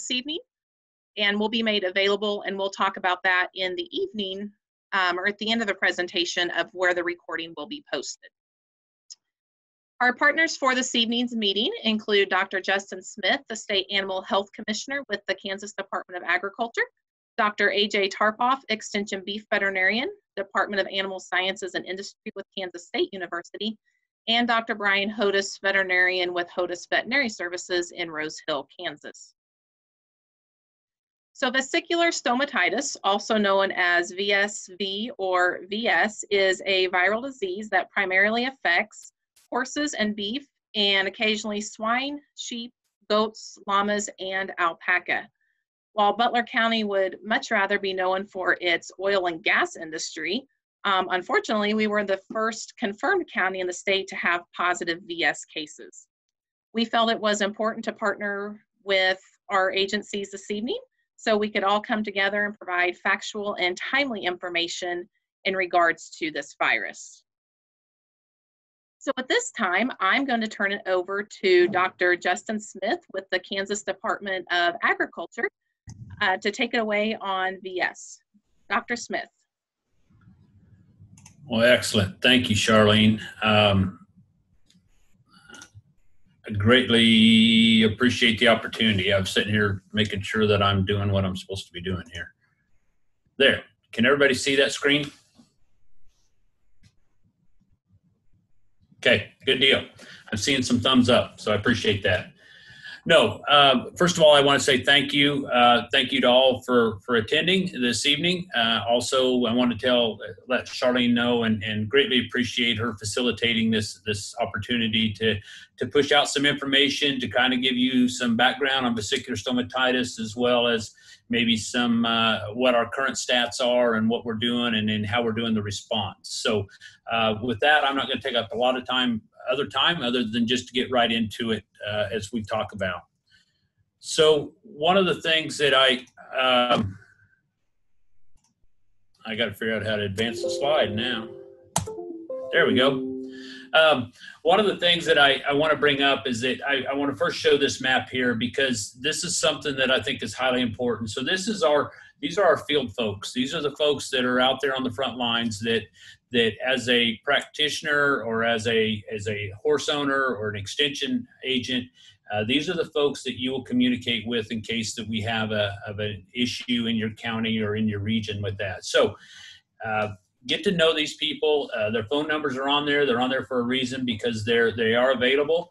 this evening and will be made available, and we'll talk about that in the evening or at the end of the presentation of where the recording will be posted. Our partners for this evening's meeting include Dr. Justin Smith, the State Animal Health Commissioner with the Kansas Department of Agriculture, Dr. A.J. Tarpoff, Extension Beef Veterinarian, Department of Animal Sciences and Industry with Kansas State University, and Dr. Brian Hodis, veterinarian with Hodis Veterinary Services in Rose Hill, Kansas. So vesicular stomatitis, also known as VSV or VS, is a viral disease that primarily affects horses and beef, and occasionally swine, sheep, goats, llamas, and alpaca. While Butler County would much rather be known for its oil and gas industry, unfortunately, we were the first confirmed county in the state to have positive VS cases. We felt it was important to partner with our agencies this evening so we could all come together and provide factual and timely information in regards to this virus. So at this time, I'm going to turn it over to Dr. Justin Smith with the Kansas Department of Agriculture to take it away on VS. Dr. Smith. Well, excellent. Thank you, Charlene. I greatly appreciate the opportunity. I'm sitting here making sure that I'm doing what I'm supposed to be doing here. There. Can everybody see that screen? Okay, good deal. I'm seeing some thumbs up, so I appreciate that. No, first of all, I want to say thank you. Thank you to all for attending this evening. Also, I want to let Charlene know and greatly appreciate her facilitating this opportunity to push out some information, to kind of give you some background on vesicular stomatitis, as well as maybe some what our current stats are and what we're doing and how we're doing the response. So with that, I'm not going to take up a lot of other than just to get right into it as we talk about. So one of the things that I got to figure out how to advance the slide now. There we go. One of the things that I want to bring up is that I want to first show this map here, because this is something that I think is highly important. So these are our field folks. These are the folks that are out there on the front lines that as a practitioner or as a horse owner or an extension agent, these are the folks that you will communicate with in case that we have an issue in your county or in your region with that. So get to know these people. Their phone numbers are on there. They're on there for a reason, because they are available.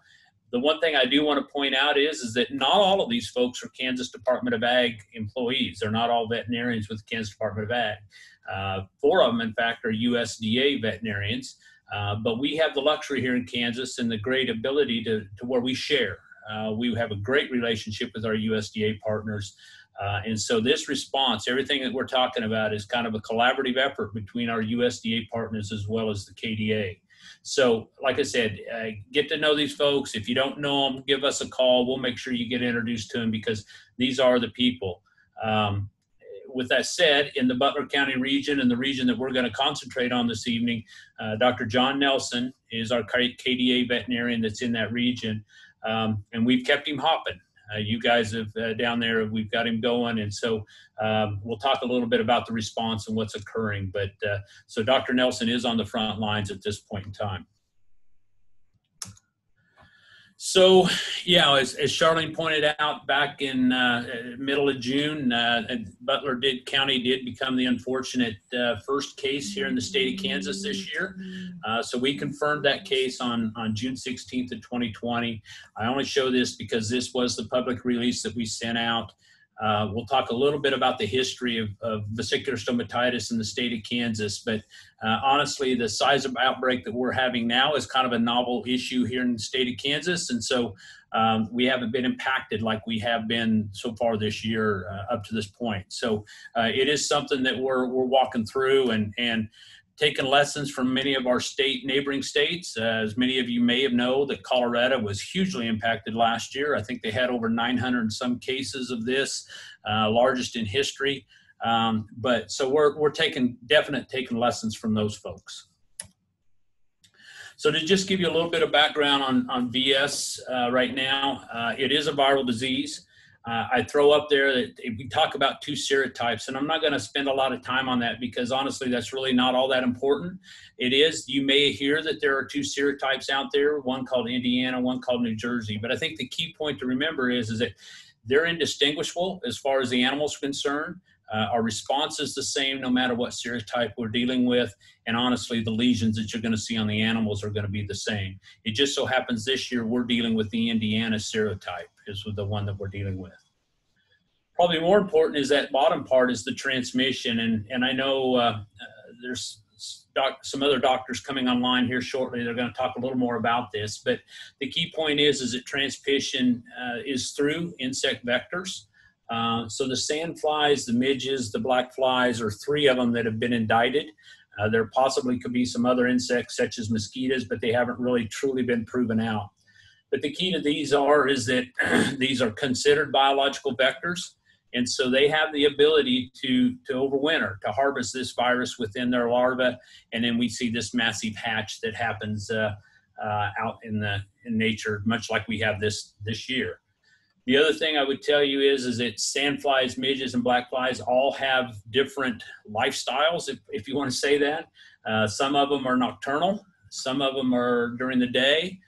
The one thing I do want to point out is that not all of these folks are Kansas Department of Ag employees. They're not all veterinarians with the Kansas Department of Ag. 4 of them, in fact, are USDA veterinarians. But we have the luxury here in Kansas and the great ability to where we share. We have a great relationship with our USDA partners. And so this response, everything that we're talking about, is kind of a collaborative effort between our USDA partners as well as the KDA. So like I said, get to know these folks. If you don't know them, give us a call. We'll make sure you get introduced to them, because these are the people. With that said, in the Butler County region and the region that we're going to concentrate on this evening, Dr. John Nelson is our KDA veterinarian that's in that region. And we've kept him hopping. You guys have down there, we've got him going. And so we'll talk a little bit about the response and what's occurring. But so Dr. Nelson is on the front lines at this point in time. So, yeah, as Charlene pointed out, back in middle of June, Butler County did become the unfortunate first case here in the state of Kansas this year. So we confirmed that case on June 16th of 2020. I only show this because this was the public release that we sent out. We'll talk a little bit about the history of vesicular stomatitis in the state of Kansas, but honestly, the size of outbreak that we're having now is kind of a novel issue here in the state of Kansas, and so we haven't been impacted like we have been so far this year up to this point. So it is something that we're walking through and taken lessons from many of our neighboring states. As many of you may have known, that Colorado was hugely impacted last year. I think they had over 900 and some cases of this, largest in history. But so we're taking lessons from those folks. So to just give you a little bit of background on VS right now, it is a viral disease. I throw up there that we talk about 2 serotypes, and I'm not going to spend a lot of time on that because honestly, that's really not all that important. It is, you may hear that there are 2 serotypes out there, one called Indiana, one called New Jersey. But I think the key point to remember is that they're indistinguishable as far as the animal's concerned. Our response is the same no matter what serotype we're dealing with. And honestly, the lesions that you're going to see on the animals are going to be the same. It just so happens this year we're dealing with the Indiana serotype is the one that we're dealing with. Probably more important is that bottom part is the transmission. And I know there's some other doctors coming online here shortly. They're going to talk a little more about this. But the key point is that transmission is through insect vectors. So the sandflies, the midges, the black flies are 3 of them that have been indicted. There possibly could be some other insects such as mosquitoes, but they haven't really truly been proven out. But the key to these is that these are considered biological vectors. And so they have the ability to overwinter, to harvest this virus within their larva. And then we see this massive hatch that happens out in nature, much like we have this year. The other thing I would tell you is that sandflies, midges, and black flies all have different lifestyles, if you want to say that. Some of them are nocturnal. Some of them are during the day.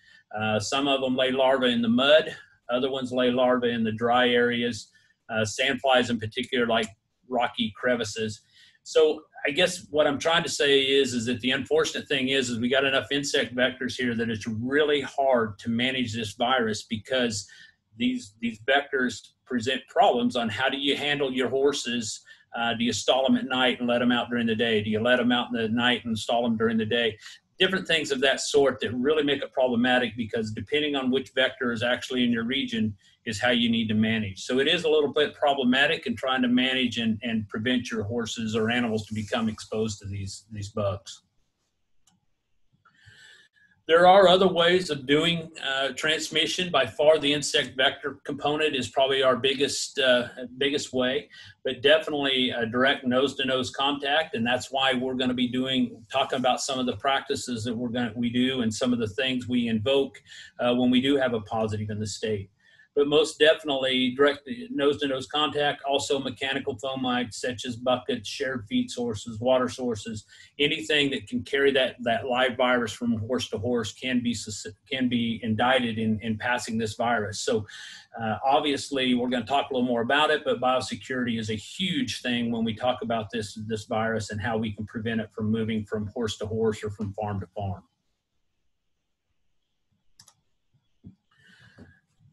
Some of them lay larvae in the mud. Other ones lay larvae in the dry areas. Sandflies in particular like rocky crevices. So I guess what I'm trying to say is that the unfortunate thing is we got enough insect vectors here that it's really hard to manage this virus because these vectors present problems on how do you handle your horses. Do you stall them at night and let them out during the day? Do you let them out in the night and stall them during the day? Different things of that sort that really make it problematic because depending on which vector is actually in your region is how you need to manage. So it is a little bit problematic in trying to manage and prevent your horses or animals to become exposed to these bugs. There are other ways of doing transmission. By far, the insect vector component is probably our biggest way, but definitely a direct nose-to-nose contact, and that's why we're going to be talking about some of the practices that we do and some of the things we invoke when we do have a positive in the state. But most definitely direct nose-to-nose contact, also mechanical fomites such as buckets, shared feed sources, water sources, anything that can carry that live virus from horse to horse can be indicted in passing this virus. So obviously we're going to talk a little more about it, but biosecurity is a huge thing when we talk about this virus and how we can prevent it from moving from horse to horse or from farm to farm.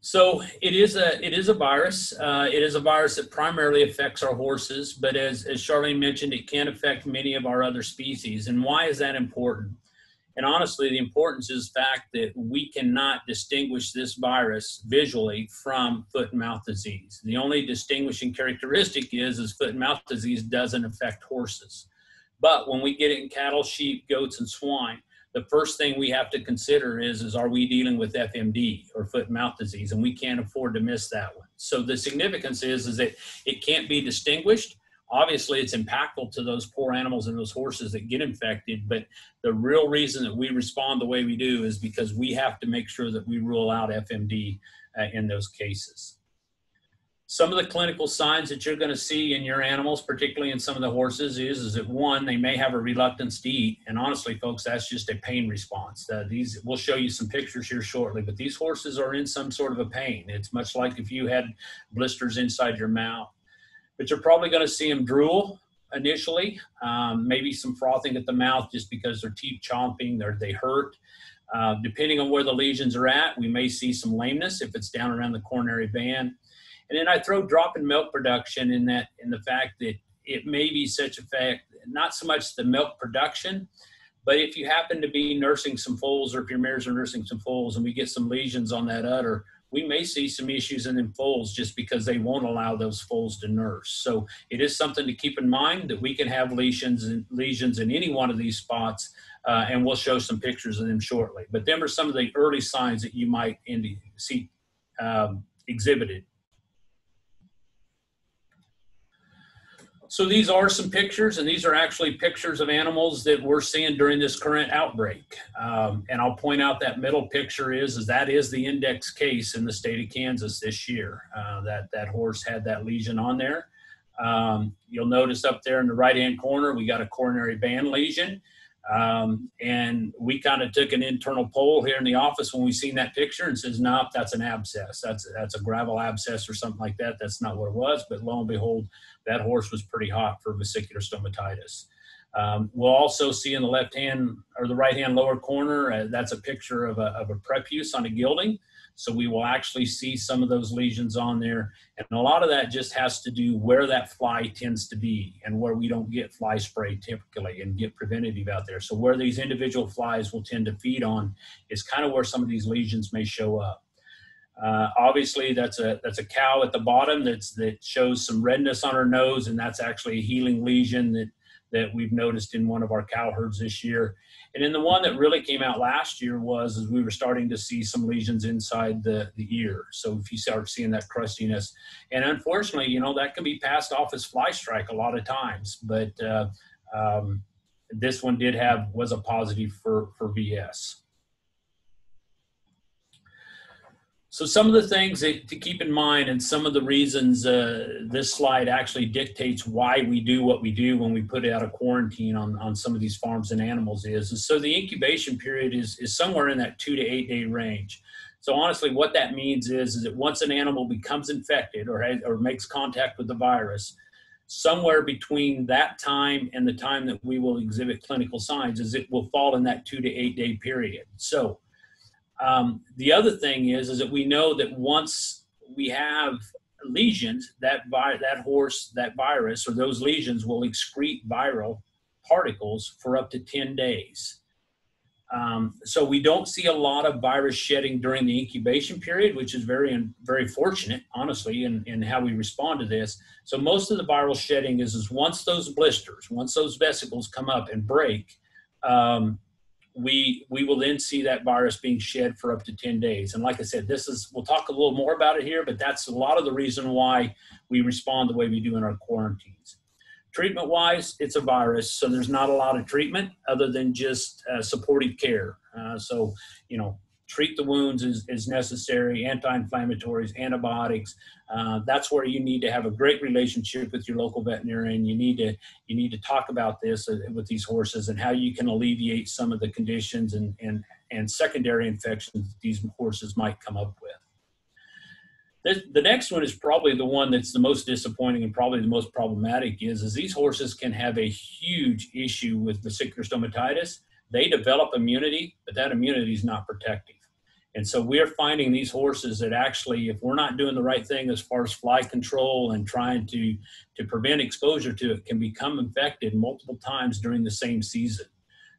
So it is a virus. It is a virus that primarily affects our horses, but as Charlene mentioned, it can affect many of our other species. And why is that important? And honestly, the importance is the fact that we cannot distinguish this virus visually from foot and mouth disease. The only distinguishing characteristic is foot and mouth disease doesn't affect horses. But when we get it in cattle, sheep, goats, and swine, the first thing we have to consider is are we dealing with FMD or foot and mouth disease? And we can't afford to miss that one. So the significance is that it can't be distinguished. Obviously, it's impactful to those poor animals and those horses that get infected. But the real reason that we respond the way we do is because we have to make sure that we rule out FMD in those cases. Some of the clinical signs that you're going to see in your animals, particularly in some of the horses, is that one, they may have a reluctance to eat. And honestly, folks, that's just a pain response. We'll show you some pictures here shortly, but these horses are in some sort of a pain. It's much like if you had blisters inside your mouth. But you're probably going to see them drool initially, maybe some frothing at the mouth just because their teeth chomping, they hurt. Depending on where the lesions are at, we may see some lameness if it's down around the coronary band. And then I throw drop in milk production in the fact that it may be such a fact, not so much the milk production, but if you happen to be nursing some foals or if your mares are nursing some foals and we get some lesions on that udder, we may see some issues in them foals just because they won't allow those foals to nurse. So it is something to keep in mind that we can have lesions in any one of these spots, and we'll show some pictures of them shortly. But them are some of the early signs that you might see exhibited. So these are some pictures, and these are actually pictures of animals that we're seeing during this current outbreak. And I'll point out that middle picture is that is the index case in the state of Kansas this year. That horse had that lesion on there. You'll notice up there in the right-hand corner, we got a coronary band lesion. And we kind of took an internal poll here in the office when we seen that picture and says, nope, that's an abscess. That's a gravel abscess or something like that. That's not what it was. But lo and behold, that horse was pretty hot for vesicular stomatitis. We'll also see in the left hand or the right hand lower corner, that's a picture of a prepuce on a gelding. So we will actually see some of those lesions on there. And a lot of that just has to do where that fly tends to be and where we don't get fly spray typically and get preventative out there. So where these individual flies will tend to feed on is kind of where some of these lesions may show up. Obviously, that's a cow at the bottom that shows some redness on her nose, and that's actually a healing lesion that we've noticed in one of our cow herds this year. And then the one that really came out last year was we were starting to see some lesions inside the ear. So if you start seeing that crustiness, and unfortunately, that can be passed off as fly strike a lot of times, but this one was a positive for VS. So some of the things to keep in mind and some of the reasons this slide actually dictates why we do what we do when we put out a quarantine on some of these farms and animals is so the incubation period is somewhere in that 2 to 8 day range. So honestly, what that means is that once an animal becomes infected or makes contact with the virus, somewhere between that time and the time that we will exhibit clinical signs is it will fall in that 2 to 8 day period. So the other thing is that we know that once we have lesions, that virus or those lesions will excrete viral particles for up to 10 days. So we don't see a lot of virus shedding during the incubation period, which is very, very fortunate, honestly, in how we respond to this. So most of the viral shedding is once those blisters, once those vesicles come up and break, we will then see that virus being shed for up to 10 days. And like I said, we'll talk a little more about it here, but that's a lot of the reason why we respond the way we do in our quarantines. Treatment-wise, it's a virus, so there's not a lot of treatment other than just supportive care. So, treat the wounds as necessary, anti-inflammatories, antibiotics. That's where you need to have a great relationship with your local veterinarian. You need to talk about this with these horses and how you can alleviate some of the conditions and secondary infections these horses might come up with. The next one is probably the one that's the most disappointing and probably the most problematic is these horses can have a huge issue with vesicular stomatitis. They develop immunity, but that immunity is not protective. And so we're finding these horses that actually, if we're not doing the right thing as far as fly control and trying to prevent exposure to it, can become infected multiple times during the same season.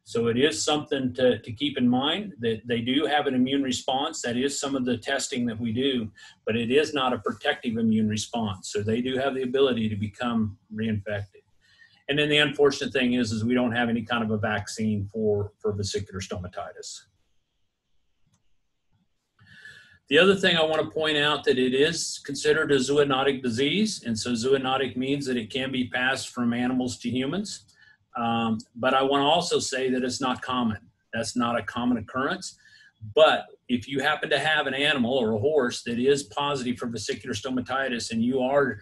So it is something to keep in mind that they do have an immune response. That is some of the testing that we do, but it is not a protective immune response. So they do have the ability to become reinfected. And then the unfortunate thing is we don't have any kind of a vaccine for vesicular stomatitis. The other thing I want to point out that it is considered a zoonotic disease. And so zoonotic means that it can be passed from animals to humans. But I want to also say that it's not common. That's not a common occurrence. But if you happen to have an animal or a horse that is positive for vesicular stomatitis and you are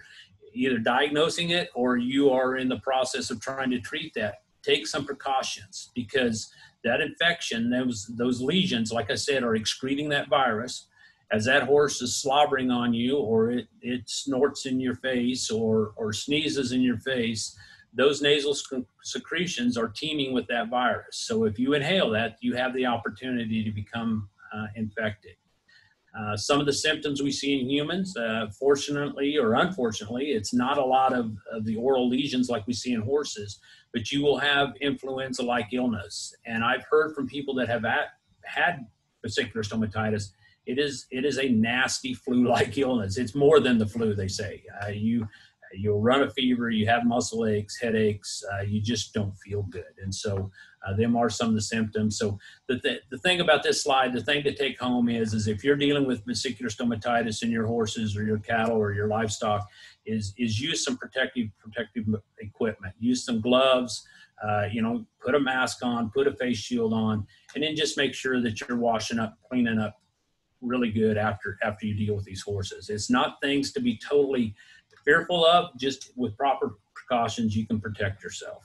either diagnosing it or you are in the process of trying to treat that, take some precautions because that infection, those lesions, like I said, are excreting that virus. As that horse is slobbering on you or it snorts in your face or sneezes in your face, those nasal secretions are teeming with that virus. So if you inhale that, you have the opportunity to become infected. Some of the symptoms we see in humans, fortunately or unfortunately, it's not a lot of the oral lesions like we see in horses, but you will have influenza-like illness. And I've heard from people that have had vesicular stomatitis, it is a nasty flu-like illness. It's more than the flu, they say. You'll run a fever, you have muscle aches, headaches, you just don't feel good. And so them are some of the symptoms. So the thing about this slide, the thing to take home is if you're dealing with vesicular stomatitis in your horses or your cattle or your livestock, is use some protective equipment, use some gloves, put a mask on, put a face shield on, and then just make sure that you're washing up, cleaning up really good after you deal with these horses. It's not things to be totally fearful of. Just with proper precautions, you can protect yourself.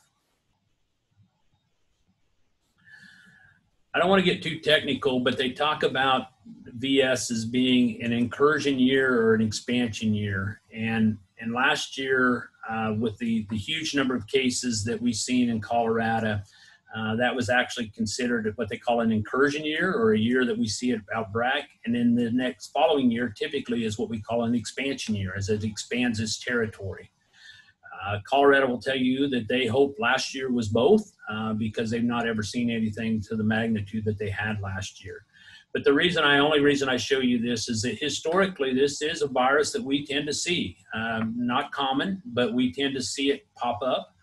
I don't want to get too technical, but they talk about VS as being an incursion year or an expansion year. And last year, with the huge number of cases that we've seen in Colorado, that was actually considered what they call an incursion year, or a year that we see it outbreak. And then the next following year typically is what we call an expansion year, as it expands its territory. Colorado will tell you that they hope last year was both, because they've not ever seen anything to the magnitude that they had last year. But the only reason I show you this is that historically this is a virus that we tend to see. Not common, but we tend to see it pop up.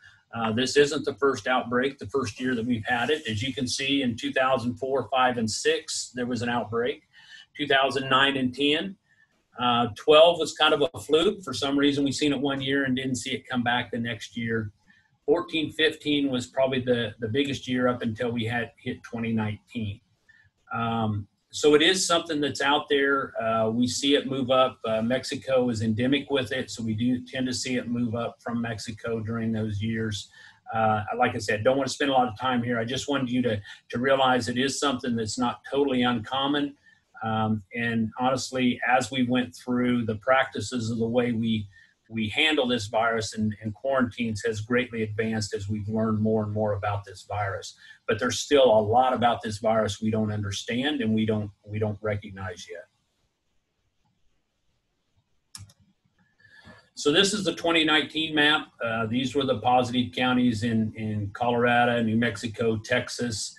This isn't the first outbreak, the first year that we've had it. As you can see, in 2004, 5, and 6, there was an outbreak. 2009 and 10. 12 was kind of a fluke. For some reason, we seen it one year and didn't see it come back the next year. 14, 15 was probably the biggest year up until we had hit 2019. So it is something that's out there. We see it move up. Mexico is endemic with it, so we do tend to see it move up from Mexico during those years. Like I said, don't want to spend a lot of time here. I just wanted you to realize it is something that's not totally uncommon. And honestly, as we went through the practices of the way we handle this virus and quarantines has greatly advanced as we've learned more and more about this virus. But there's still a lot about this virus we don't understand and we don't recognize yet. So this is the 2019 map. These were the positive counties in Colorado, New Mexico, Texas.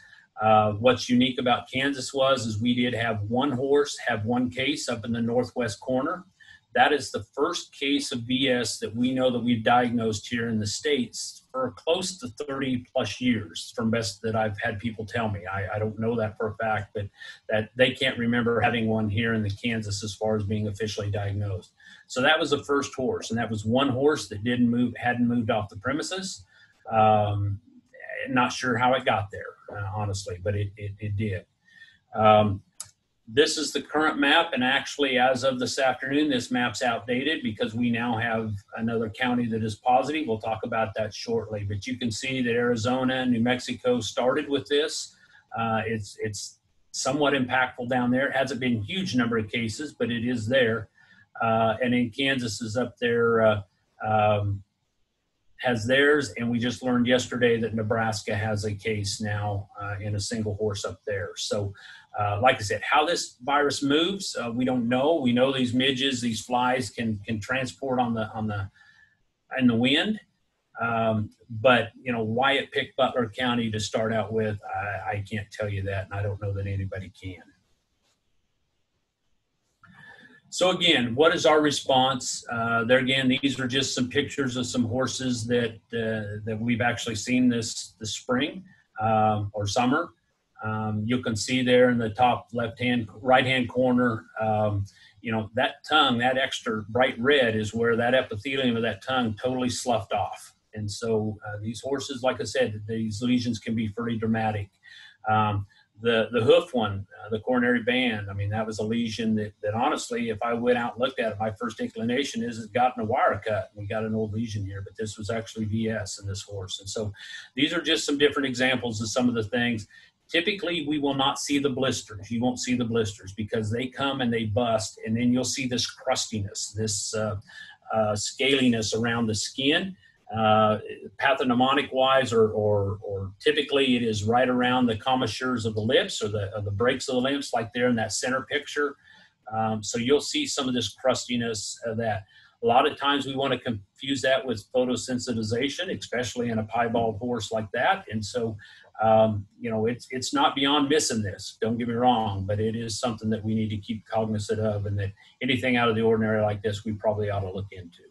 What's unique about Kansas is we did have one horse have one case up in the northwest corner. That is the first case of VS that we know that we've diagnosed here in the States for close to 30 plus years, from best that I've had people tell me. I don't know that for a fact, but that they can't remember having one here in the Kansas as far as being officially diagnosed. So that was the first horse, and that was one horse that hadn't moved off the premises. Not sure how it got there, honestly, but it did. This is the current map, and actually as of this afternoon, this map's outdated because we now have another county that is positive. We'll talk about that shortly, but you can see that Arizona and New Mexico started with this. It's somewhat impactful down there. It hasn't been a huge number of cases, but it is there. And then Kansas is up there, has theirs, and we just learned yesterday that Nebraska has a case now in a single horse up there. So like I said, how this virus moves, we don't know. We know these midges, these flies can transport in the wind. But why it picked Butler County to start out with, I can't tell you that, and I don't know that anybody can. So again, what is our response? There again, these are just some pictures of some horses that we've actually seen this spring or summer. You can see there in the top right-hand corner, that tongue, that extra bright red is where that epithelium of that tongue totally sloughed off. And so these horses, like I said, these lesions can be pretty dramatic. The hoof one, the coronary band, I mean, that was a lesion that honestly, if I went out and looked at it, my first inclination is it's gotten a wire cut. We got an old lesion here, but this was actually VS in this horse. And so these are just some different examples of some of the things. Typically, we will not see the blisters. You won't see the blisters because they come and they bust, and then you'll see this crustiness, this scaliness around the skin. Pathognomonic wise or typically it is right around the commissures of the lips or the breaks of the lips, like there in that center picture. So you'll see some of this crustiness of that. A lot of times we want to confuse that with photosensitization, especially in a piebald horse like that. And so, it's not beyond missing this, don't get me wrong, but it is something that we need to keep cognizant of, and that anything out of the ordinary like this, we probably ought to look into.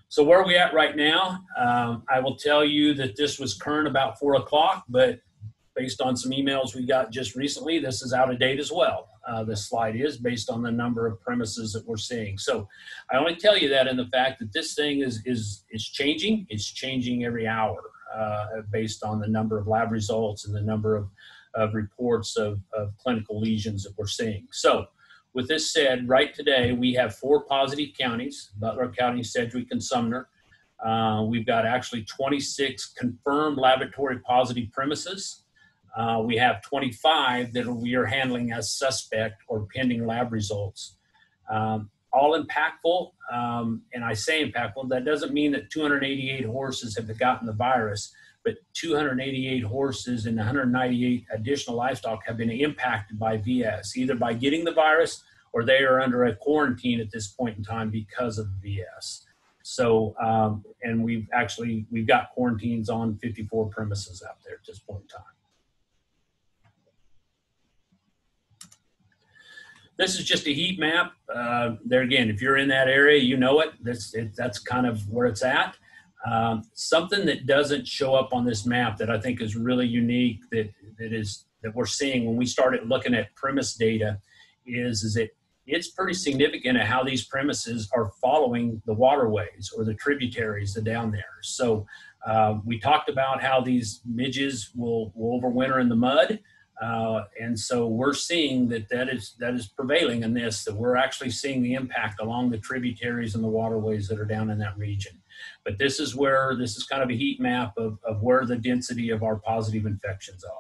So where are we at right now? I will tell you that this was current about 4 o'clock, but based on some emails we got just recently, this is out of date as well. This slide is based on the number of premises that we're seeing. So I only tell you that in the fact that this thing is changing. It's changing every hour based on the number of lab results and the number of reports of clinical lesions that we're seeing. So with this said, right today, we have 4 positive counties: Butler County, Sedgwick, and Sumner. We've got actually 26 confirmed laboratory positive premises. We have 25 that we are handling as suspect or pending lab results. All impactful, and I say impactful, that doesn't mean that 288 horses have gotten the virus, but 288 horses and 198 additional livestock have been impacted by VS, either by getting the virus or they are under a quarantine at this point in time because of VS. So, and we've got quarantines on 54 premises out there at this point in time. This is just a heat map. There again, if you're in that area, you know it. That's kind of where it's at. Something that doesn't show up on this map that I think is really unique that we're seeing when we started looking at premise data is that it's pretty significant at how these premises are following the waterways or the tributaries that are down there. So we talked about how these midges will overwinter in the mud. And so we're seeing that is prevailing in this, that we're actually seeing the impact along the tributaries and the waterways that are down in that region. But this is kind of a heat map of where the density of our positive infections are.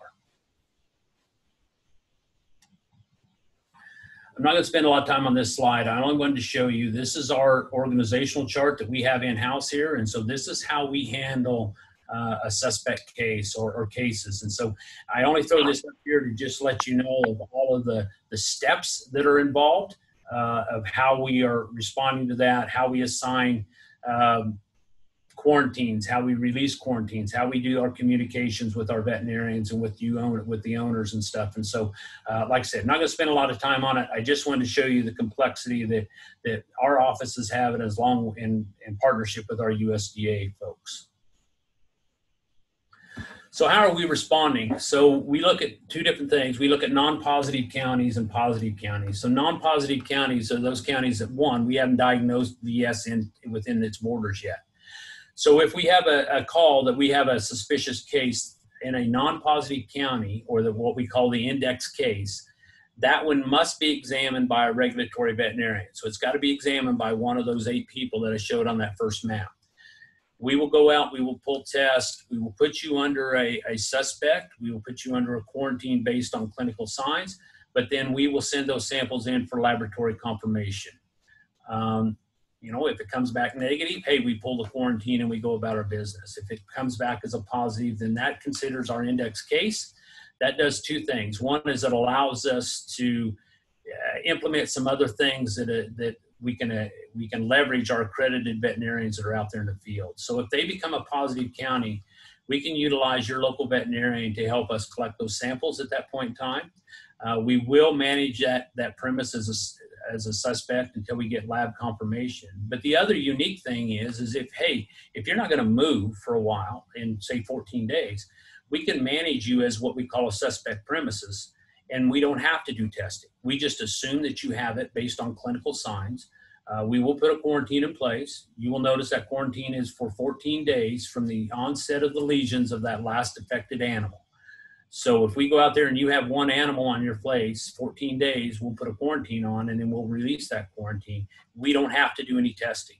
I'm not going to spend a lot of time on this slide. I'm only going to show you, this is our organizational chart that we have in-house here. And so this is how we handle a suspect case or cases. And so I only throw this up here to just let you know of all of the steps that are involved, of how we are responding to that, how we assign quarantines, how we release quarantines, how we do our communications with our veterinarians and with the owners and stuff. And so, like I said, I'm not going to spend a lot of time on it. I just wanted to show you the complexity that our offices have, and as long in partnership with our USDA folks. So how are we responding? So we look at 2 different things. We look at non-positive counties and positive counties. So non-positive counties are those counties that, one, we haven't diagnosed VS within its borders yet. So if we have a call that we have a suspicious case in a non-positive county, or what we call the index case, that one must be examined by a regulatory veterinarian. So it's got to be examined by one of those 8 people that I showed on that first map. We will go out, we will pull tests, we will put you under a suspect, we will put you under a quarantine based on clinical signs, but then we will send those samples in for laboratory confirmation. If it comes back negative, hey, we pull the quarantine and we go about our business. If it comes back as a positive, then that considers our index case. That does 2 things. One is it allows us to implement some other things that we can leverage our accredited veterinarians that are out there in the field. So if they become a positive county, we can utilize your local veterinarian to help us collect those samples at that point in time. We will manage that premise as a suspect until we get lab confirmation. But the other unique thing is if you're not going to move for a while, in say 14 days, we can manage you as what we call a suspect premises, and we don't have to do testing. We just assume that you have it based on clinical signs. We will put a quarantine in place. You will notice that quarantine is for 14 days from the onset of the lesions of that last affected animal. So if we go out there and you have 1 animal on your place, 14 days, we'll put a quarantine on, and then we'll release that quarantine. We don't have to do any testing.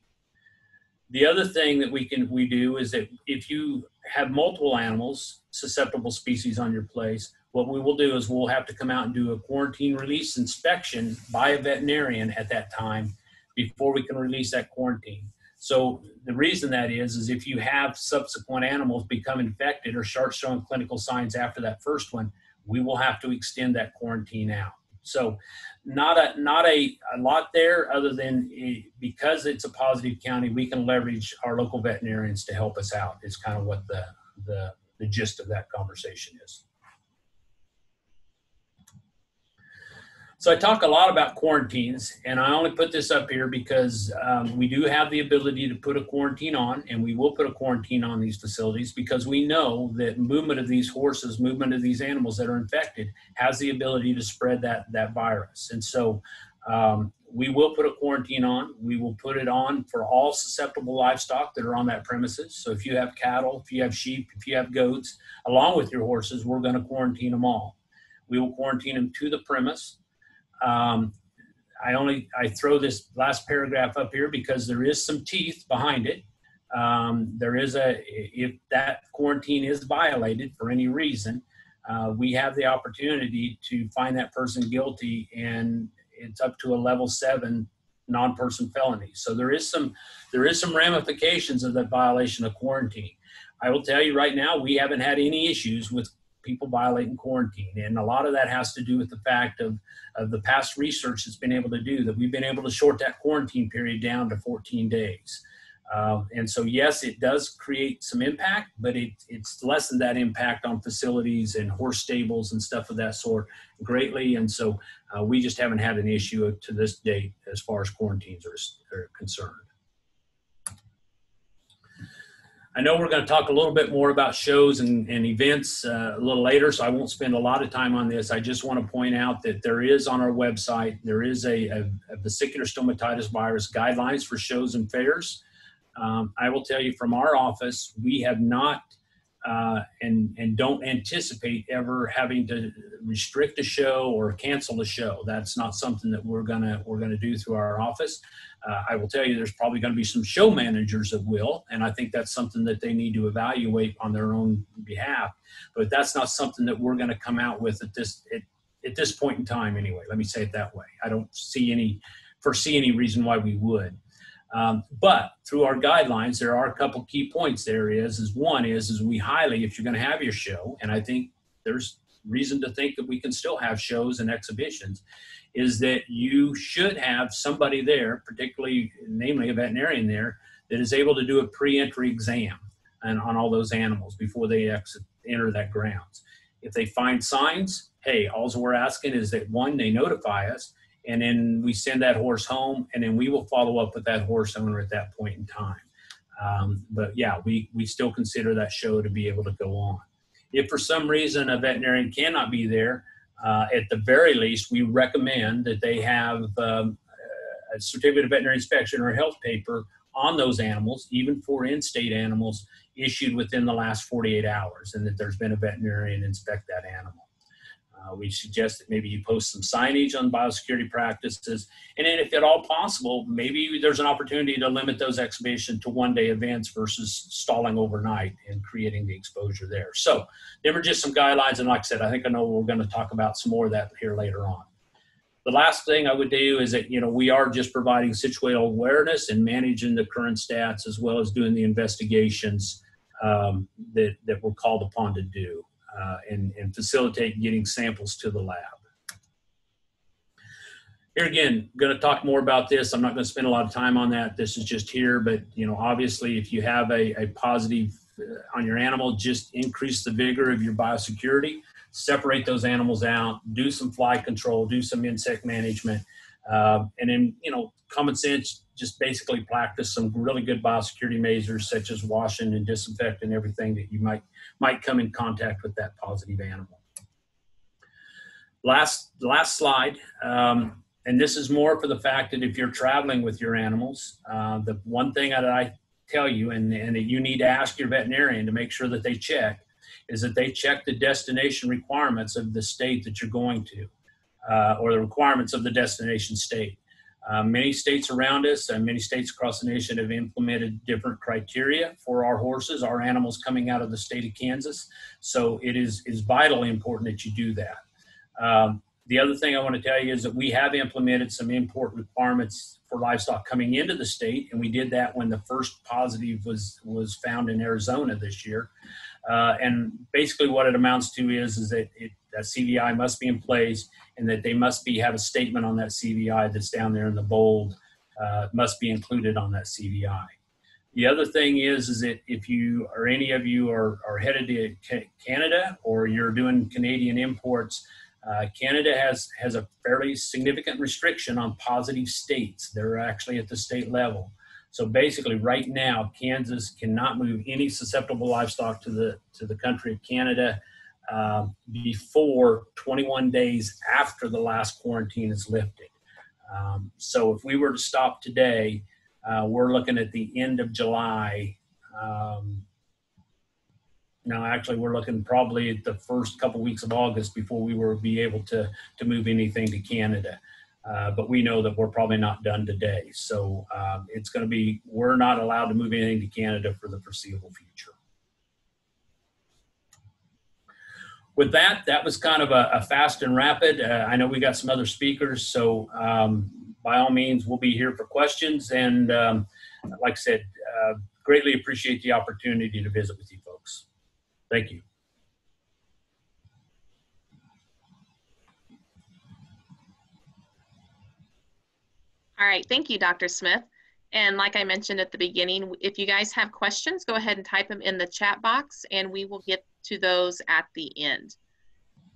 The other thing that we do is that if you have multiple animals, susceptible species on your place, what we will do is we'll have to come out and do a quarantine release inspection by a veterinarian at that time before we can release that quarantine. So the reason that is if you have subsequent animals become infected or start showing clinical signs after that first one, we will have to extend that quarantine out. So not a lot there, other than because it's a positive county, we can leverage our local veterinarians to help us out. It's kind of what the gist of that conversation is. So I talk a lot about quarantines, and I only put this up here because we do have the ability to put a quarantine on, and we will put a quarantine on these facilities because we know that movement of these horses, movement of these animals that are infected has the ability to spread that virus. And so we will put a quarantine on. We will put it on for all susceptible livestock that are on that premises. So if you have cattle, if you have sheep, if you have goats, along with your horses, we're going to quarantine them all. We will quarantine them to the premise. I throw this last paragraph up here because there is some teeth behind it. If that quarantine is violated for any reason, we have the opportunity to find that person guilty, and it's up to a level 7 non-person felony. So there is some ramifications of that violation of quarantine. I will tell you right now, we haven't had any issues with people violating quarantine. And a lot of that has to do with the fact of the past research that's been able to do that. We've been able to short that quarantine period down to 14 days. And so, yes, it does create some impact, but it's lessened that impact on facilities and horse stables and stuff of that sort greatly. And so we just haven't had an issue to this date as far as quarantines are concerned. I know we're going to talk a little bit more about shows and events a little later, so I won't spend a lot of time on this. I just want to point out that there is on our website, there is a vesicular stomatitis virus guidelines for shows and fairs. I will tell you from our office, we have not and don't anticipate ever having to restrict a show or cancel a show. That's not something that we're gonna do through our office. I will tell you, there's probably going to be some show managers that will, and I think that's something that they need to evaluate on their own behalf. But that's not something that we're going to come out with at this point in time. Anyway, let me say it that way. I don't foresee any reason why we would. But through our guidelines, there are a couple key points. One is we highly, if you're going to have your show, and I think there's reason to think that we can still have shows and exhibitions, is that you should have somebody there, namely a veterinarian there, that is able to do a pre-entry exam on all those animals before they enter that grounds. If they find signs, hey, all we're asking is that, one, they notify us, and then we send that horse home, and then we will follow up with that horse owner at that point in time. But yeah, we still consider that show to be able to go on. If for some reason a veterinarian cannot be there, at the very least, we recommend that they have a certificate of veterinary inspection or health paper on those animals, even for in-state animals, issued within the last 48 hours, and that there's been a veterinarian inspect that animal. We suggest that maybe you post some signage on biosecurity practices, and then if at all possible, maybe there's an opportunity to limit those exhibitions to one-day events versus stalling overnight and creating the exposure there. So there were just some guidelines, and like I said, I know we're going to talk about some more of that here later on. The last thing I would do is that, we are just providing situational awareness and managing the current stats, as well as doing the investigations that we're called upon to do. And facilitate getting samples to the lab. Here again, going to talk more about this. I'm not going to spend a lot of time on that. This is just here, but obviously, if you have a positive on your animal, just increase the vigor of your biosecurity, separate those animals out, do some fly control, do some insect management, and then common sense. Just basically practice some really good biosecurity measures, such as washing and disinfecting everything that you might come in contact with that positive animal. Last slide, and this is more for the fact that if you're traveling with your animals, the one thing that I tell you, and that you need to ask your veterinarian to make sure that they check, is that they check the destination requirements of the state that you're going to, or the requirements of the destination state. Many states around us and many states across the nation have implemented different criteria for our horses, our animals coming out of the state of Kansas. So it is vitally important that you do that. The other thing I want to tell you is that we have implemented some import requirements for livestock coming into the state, and we did that when the first positive was found in Arizona this year. And basically what it amounts to is that that CVI must be in place, and that they must have a statement on that CVI that's down there in the bold, must be included on that CVI. The other thing is that if you or any of you are headed to Canada, or you're doing Canadian imports, Canada has a fairly significant restriction on positive states. They're actually at the state level. So basically, right now, Kansas cannot move any susceptible livestock to the country of Canada before 21 days after the last quarantine is lifted. So if we were to stop today, we're looking at the end of July. No, actually, we're looking probably at the first couple weeks of August before we will be able to move anything to Canada. But we know that we're probably not done today. So it's going to be, we're not allowed to move anything to Canada for the foreseeable future. With that, that was kind of a fast and rapid. I know we got some other speakers, so by all means, we'll be here for questions. And like I said, greatly appreciate the opportunity to visit with you folks. Thank you. All right, thank you, Dr. Smith. And like I mentioned at the beginning, if you guys have questions, go ahead and type them in the chat box and we will get to those at the end.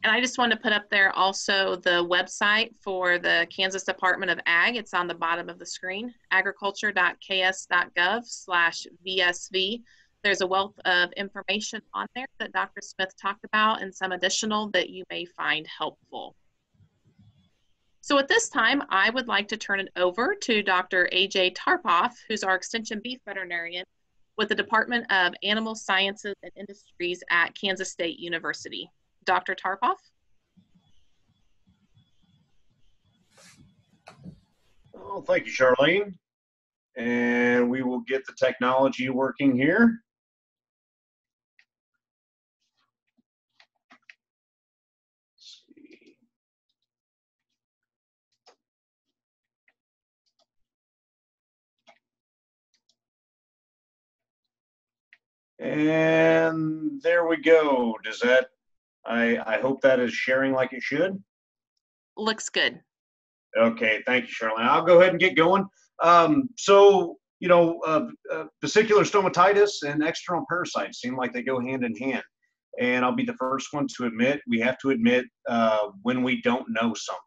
And I just want to put up there also the website for the Kansas Department of Ag. It's on the bottom of the screen, agriculture.ks.gov/VSV. There's a wealth of information on there that Dr. Smith talked about and some additional that you may find helpful. So at this time, I would like to turn it over to Dr. A.J. Tarpoff, who's our Extension Beef Veterinarian with the Department of Animal Sciences and Industries at Kansas State University. Dr. Tarpoff? Oh, thank you, Charlene. And we will get the technology working here. And there we go. Does that, I hope that is sharing like it should. Looks good. Okay, thank you, Charlene. I'll go ahead and get going. Vesicular stomatitis and external parasites seem like they go hand in hand. And I'll be the first one to admit, we have to admit when we don't know something.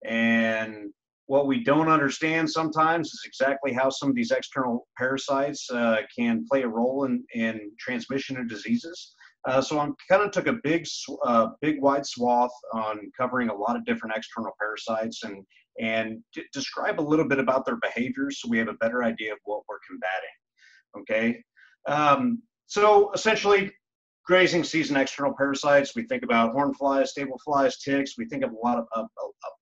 And what we don't understand sometimes is exactly how some of these external parasites can play a role in transmission of diseases. So I kind of took a big wide swath on covering a lot of different external parasites and describe a little bit about their behaviors so we have a better idea of what we're combating. Okay, so essentially, grazing season external parasites. We think about horn flies, stable flies, ticks. We think of about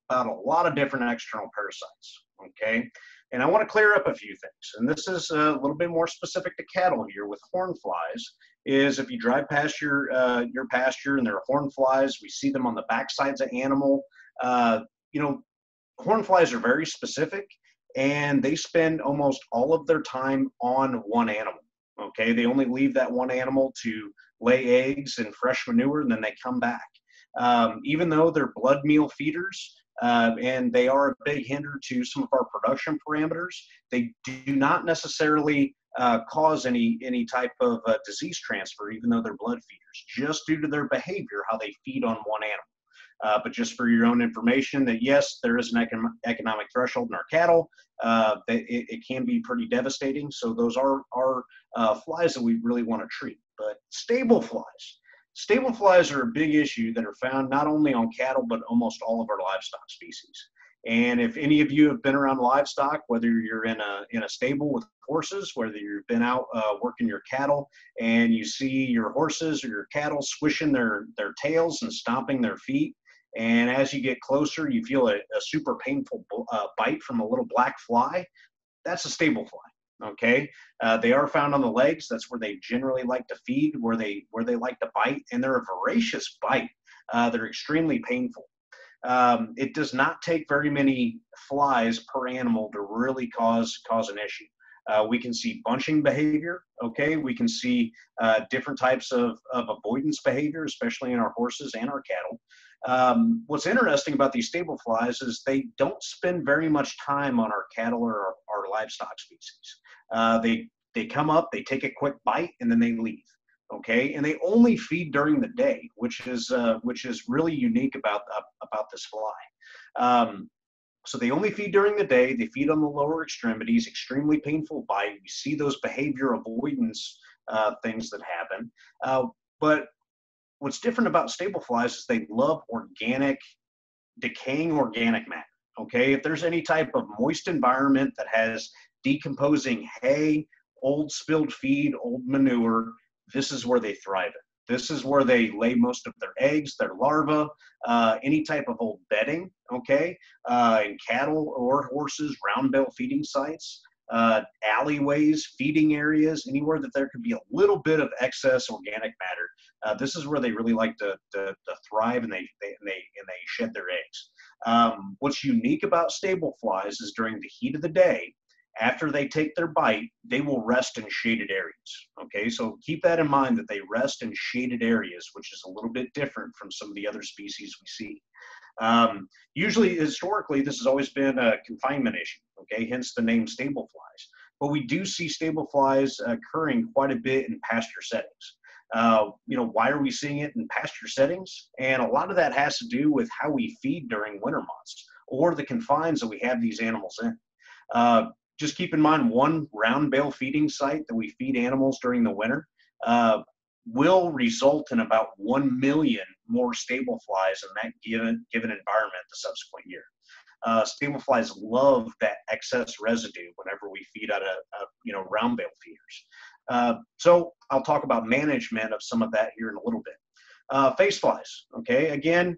a lot of different external parasites. Okay, and I want to clear up a few things. And this is a little bit more specific to cattle here with horn flies. Is if you drive past your pasture and there are horn flies, we see them on the backsides of animal. Horn flies are very specific, and they spend almost all of their time on one animal. Okay, they only leave that one animal to lay eggs and fresh manure, and then they come back. Even though they're blood meal feeders, and they are a big hinder to some of our production parameters, they do not necessarily cause any type of disease transfer, even though they're blood feeders, just due to their behavior, how they feed on one animal. But just for your own information, that yes, there is an economic threshold in our cattle. It can be pretty devastating. So those are flies that we really want to treat. But stable flies are a big issue that are found not only on cattle, but almost all of our livestock species. And if any of you have been around livestock, whether you're in a stable with horses, whether you've been out working your cattle and you see your horses or your cattle swishing their tails and stomping their feet, and as you get closer, you feel a super painful bite from a little black fly, that's a stable fly. Okay, they are found on the legs. That's where they generally like to feed, where they like to bite, and they're a voracious bite. They're extremely painful. It does not take very many flies per animal to really cause an issue. We can see bunching behavior. Okay, we can see different types of avoidance behavior, especially in our horses and our cattle. What's interesting about these stable flies is they don't spend very much time on our cattle or our livestock species. They come up, they take a quick bite, and then they leave. Okay, and they only feed during the day, which is really unique about this fly. So they only feed during the day. They feed on the lower extremities, extremely painful bite. You see those behavior avoidance things that happen. But what's different about stable flies is they love organic, decaying organic matter. Okay, if there's any type of moist environment that has decomposing hay, old spilled feed, old manure, this is where they thrive in. This is where they lay most of their eggs, their larvae, any type of old bedding, okay, in cattle or horses, round bale feeding sites, alleyways, feeding areas, anywhere that there could be a little bit of excess organic matter. This is where they really like to thrive, and they shed their eggs. What's unique about stable flies is during the heat of the day, after they take their bite, they will rest in shaded areas. Okay, so keep that in mind, that they rest in shaded areas, which is a little bit different from some of the other species we see. Usually, historically, this has always been a confinement issue, okay, hence the name stable flies. But we do see stable flies occurring quite a bit in pasture settings. Why are we seeing it in pasture settings? And a lot of that has to do with how we feed during winter months, or the confines that we have these animals in. Just keep in mind, one round bale feeding site that we feed animals during the winter will result in about 1 million more stable flies in that given environment the subsequent year. Stable flies love that excess residue whenever we feed out of round bale feeders. So I'll talk about management of some of that here in a little bit. Face flies, okay, again,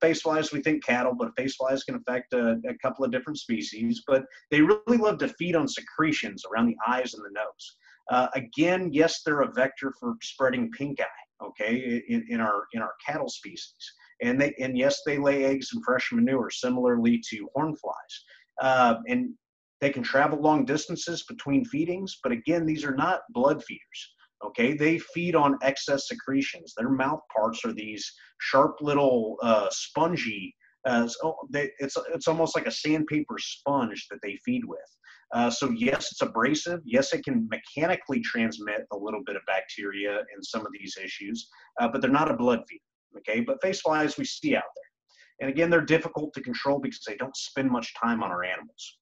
face flies, we think cattle, but face flies can affect a couple of different species, but they really love to feed on secretions around the eyes and the nose. Again, yes, they're a vector for spreading pink eye, okay, in our cattle species. And yes, they lay eggs in fresh manure, similarly to horn flies. And they can travel long distances between feedings, but again, these are not blood feeders. Okay, they feed on excess secretions. Their mouth parts are these sharp little spongy. It's almost like a sandpaper sponge that they feed with. So yes, it's abrasive. Yes, it can mechanically transmit a little bit of bacteria in some of these issues, but they're not a blood feeder. Okay, but face flies we see out there, and again, they're difficult to control because they don't spend much time on our animals.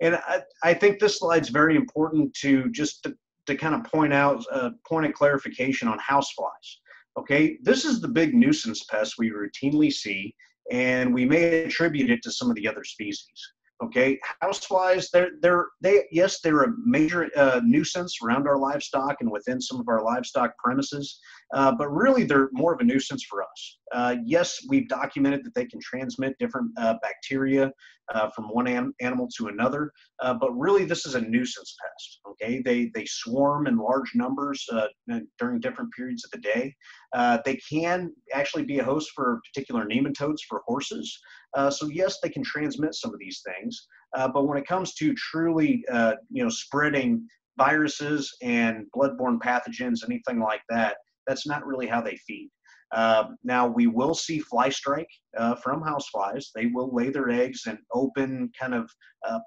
And I think this slide's very important to kind of point out a point of clarification on houseflies. Okay, this is the big nuisance pest we routinely see, and we may attribute it to some of the other species. Okay, houseflies, they're a major nuisance around our livestock and within some of our livestock premises, but really they're more of a nuisance for us. Yes, we've documented that they can transmit different bacteria from one animal to another, but really this is a nuisance pest. Okay, they swarm in large numbers during different periods of the day. They can actually be a host for particular nematodes for horses. So yes, they can transmit some of these things, but when it comes to truly, spreading viruses and bloodborne pathogens, anything like that, that's not really how they feed. Now, we will see fly strike from houseflies. They will lay their eggs in open, kind of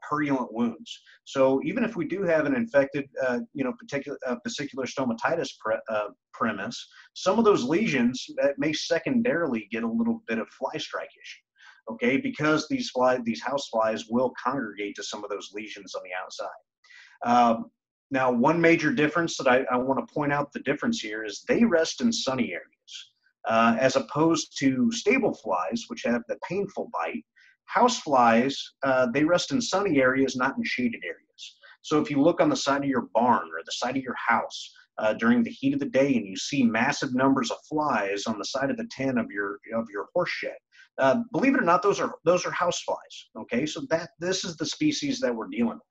purulent wounds. So even if we do have an infected, vesicular stomatitis premise, some of those lesions that may secondarily get a little bit of fly strike issue. Okay, because these house flies will congregate to some of those lesions on the outside. Now, one major difference that I want to point out the difference here is they rest in sunny areas, as opposed to stable flies, which have the painful bite. House flies, they rest in sunny areas, not in shaded areas. So if you look on the side of your barn or the side of your house during the heat of the day, and you see massive numbers of flies on the side of the tent of your horse shed, believe it or not, those are house flies. Okay, so this is the species that we're dealing with.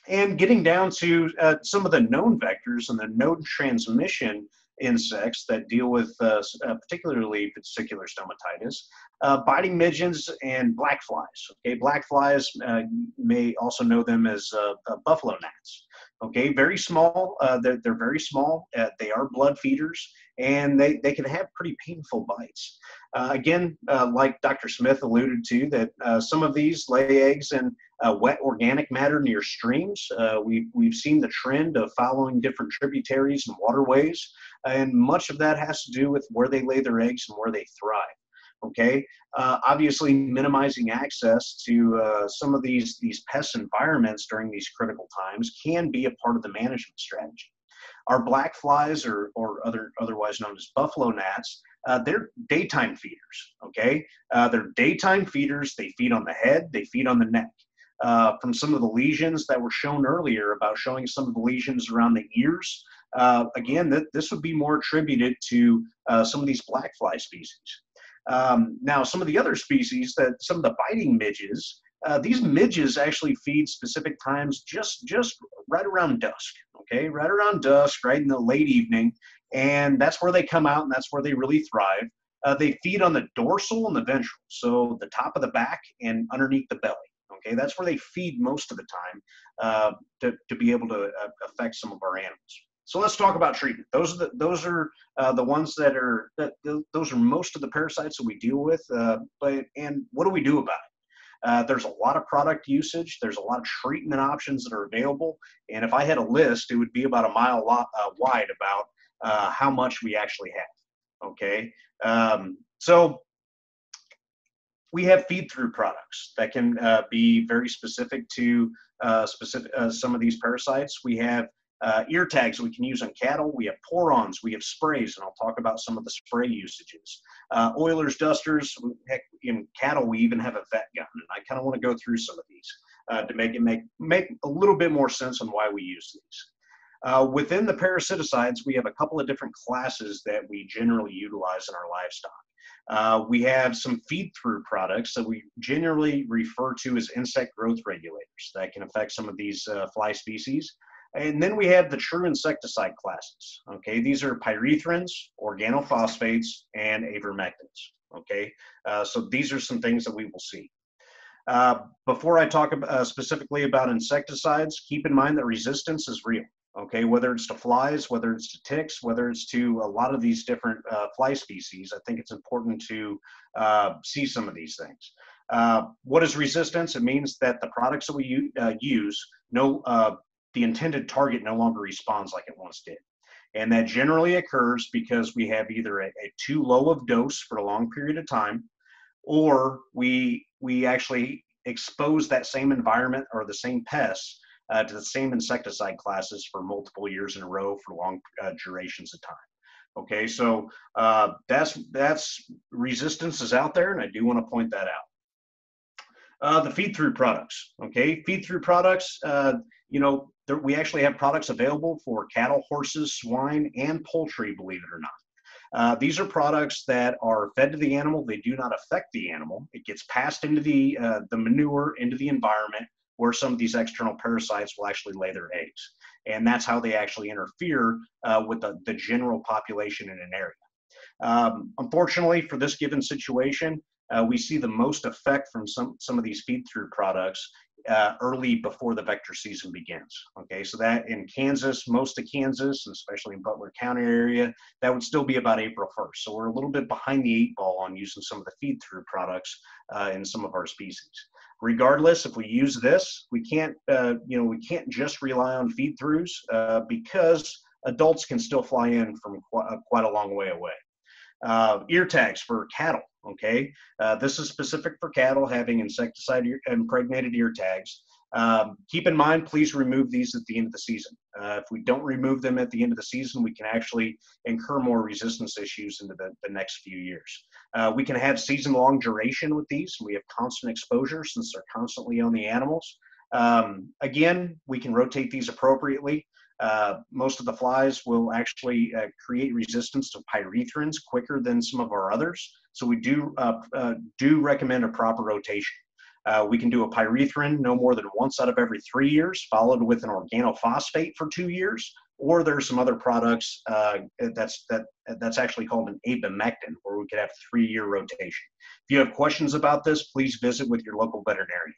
And getting down to some of the known vectors and the known transmission insects that deal with particularly vesicular stomatitis, biting midges and black flies. Okay, black flies, may also know them as buffalo gnats. Okay, very small. They're very small. They are blood feeders, and they can have pretty painful bites. Again, like Dr. Smith alluded to, that some of these lay eggs in wet organic matter near streams. We've seen the trend of following different tributaries and waterways, and much of that has to do with where they lay their eggs and where they thrive. Okay, obviously minimizing access to some of these pest environments during these critical times can be a part of the management strategy. Our black flies, or otherwise known as buffalo gnats, they're daytime feeders. Okay, they're daytime feeders. They feed on the head. They feed on the neck. From some of the lesions that were shown earlier, about showing some of the lesions around the ears, again, this would be more attributed to some of these black fly species. Now, some of the other species, some of the biting midges, these midges actually feed specific times just right around dusk, okay? Right around dusk, right in the late evening, and that's where they come out and that's where they really thrive. They feed on the dorsal and the ventral, so the top of the back and underneath the belly, okay? That's where they feed most of the time to be able to affect some of our animals. So let's talk about treatment. Those are the ones that are those are most of the parasites that we deal with. And what do we do about it? There's a lot of product usage. There's a lot of treatment options that are available. And if I had a list, it would be about a mile wide about how much we actually have. Okay, so we have feed-through products that can be very specific to some of these parasites. We have ear tags we can use on cattle. We have porons, we have sprays, and I'll talk about some of the spray usages. Oilers, dusters, heck, in cattle we even have a vet gun, and I kind of want to go through some of these to make it make a little bit more sense on why we use these. Within the parasiticides, we have a couple of different classes that we generally utilize in our livestock. We have some feed-through products that we generally refer to as insect growth regulators that can affect some of these fly species. And then we have the true insecticide classes. Okay, these are pyrethrins, organophosphates, and avermectins. Okay, so these are some things that we will see. Before I talk specifically about insecticides, keep in mind that resistance is real. Okay, whether it's to flies, whether it's to ticks, whether it's to a lot of these different fly species, I think it's important to see some of these things. What is resistance? It means that the products that we use the intended target no longer responds like it once did. And that generally occurs because we have either a too low of dose for a long period of time, or we actually expose that same environment or the same pests to the same insecticide classes for multiple years in a row for long durations of time. Okay, so that's resistance is out there, and I do want to point that out. The feed-through products. Okay, feed-through products. We actually have products available for cattle, horses, swine, and poultry, believe it or not. These are products that are fed to the animal. They do not affect the animal. It gets passed into the manure, into the environment, where some of these external parasites will actually lay their eggs. And that's how they actually interfere with the general population in an area. Unfortunately, for this given situation, we see the most effect from some of these feed-through products early before the vector season begins. Okay, so that in Kansas, most of Kansas, and especially in Butler County area, that would still be about April 1st. So we're a little bit behind the 8 ball on using some of the feed-through products in some of our species. Regardless, if we use this, we can't just rely on feed-throughs because adults can still fly in from quite a long way away. Ear tags for cattle. Okay, this is specific for cattle having insecticide impregnated ear tags. Keep in mind, please remove these at the end of the season. If we don't remove them at the end of the season, we can actually incur more resistance issues into the next few years. We can have season-long duration with these. We have constant exposure since they're constantly on the animals. Again, we can rotate these appropriately. Most of the flies will actually create resistance to pyrethrins quicker than some of our others. So we do recommend a proper rotation. We can do a pyrethrin no more than once out of every 3 years, followed with an organophosphate for 2 years, or there's some other products that's actually called an abamectin, where we could have 3-year rotation. If you have questions about this, please visit with your local veterinarian.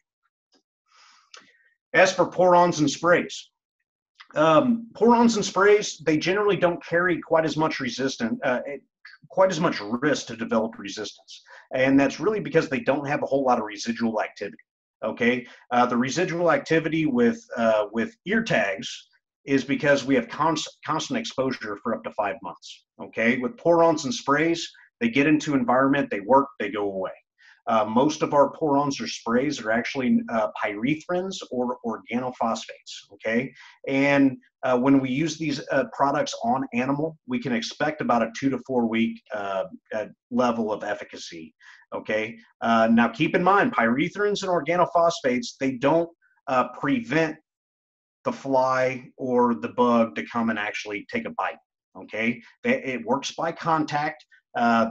As for porons and sprays, Pour-ons and sprays, they generally don't carry quite as much quite as much risk to develop resistance. And that's really because they don't have a whole lot of residual activity. Okay, the residual activity with ear tags is because we have constant exposure for up to 5 months. Okay, with pour-ons and sprays, they get into environment, they work, they go away. Most of our pour-ons or sprays are actually pyrethrins or organophosphates, okay? And when we use these products on animal, we can expect about a 2 to 4 week level of efficacy, okay? Now keep in mind, pyrethrins and organophosphates, they don't prevent the fly or the bug to come and actually take a bite, okay? It works by contact.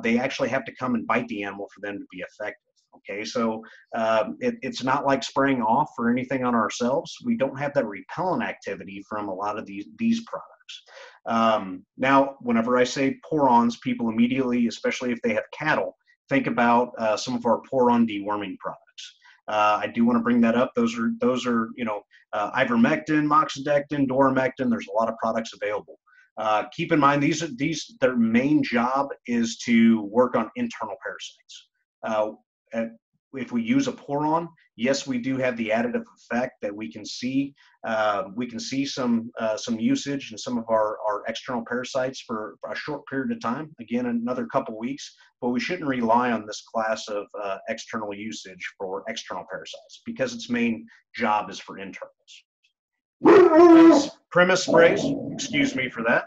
They actually have to come and bite the animal for them to be effective. Okay, so it's not like spraying off or anything on ourselves. We don't have that repellent activity from a lot of these products. Now, whenever I say pour-ons, people immediately, especially if they have cattle, think about some of our pour-on deworming products. I do want to bring that up. Those are ivermectin, moxidectin, doramectin. There's a lot of products available. Keep in mind, their main job is to work on internal parasites. If we use a pour-on, yes, we do have the additive effect that we can see. We can see some usage in some of our external parasites for a short period of time, again, another couple weeks, but we shouldn't rely on this class of external usage for external parasites because its main job is for internals. Premise sprays, excuse me for that.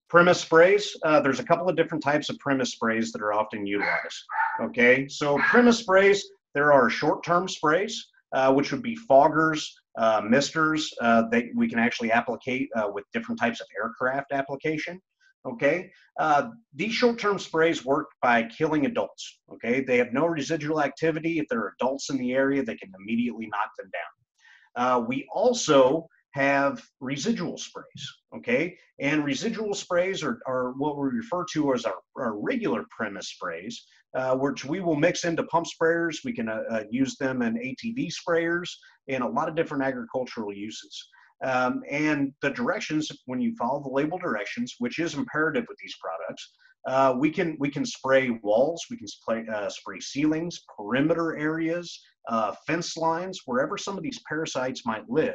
Premise sprays, there's a couple of different types of premise sprays that are often utilized. Okay, so premise sprays, there are short-term sprays, which would be foggers, misters that we can actually applicate with different types of aircraft application. Okay, these short-term sprays work by killing adults. Okay, they have no residual activity. If there are adults in the area, they can immediately knock them down. We also have residual sprays, okay? And residual sprays are what we refer to as our regular premise sprays, which we will mix into pump sprayers. We can use them in ATV sprayers and a lot of different agricultural uses. And the directions, when you follow the label directions, which is imperative with these products, we can spray walls, we can spray ceilings, perimeter areas, fence lines, wherever some of these parasites might live.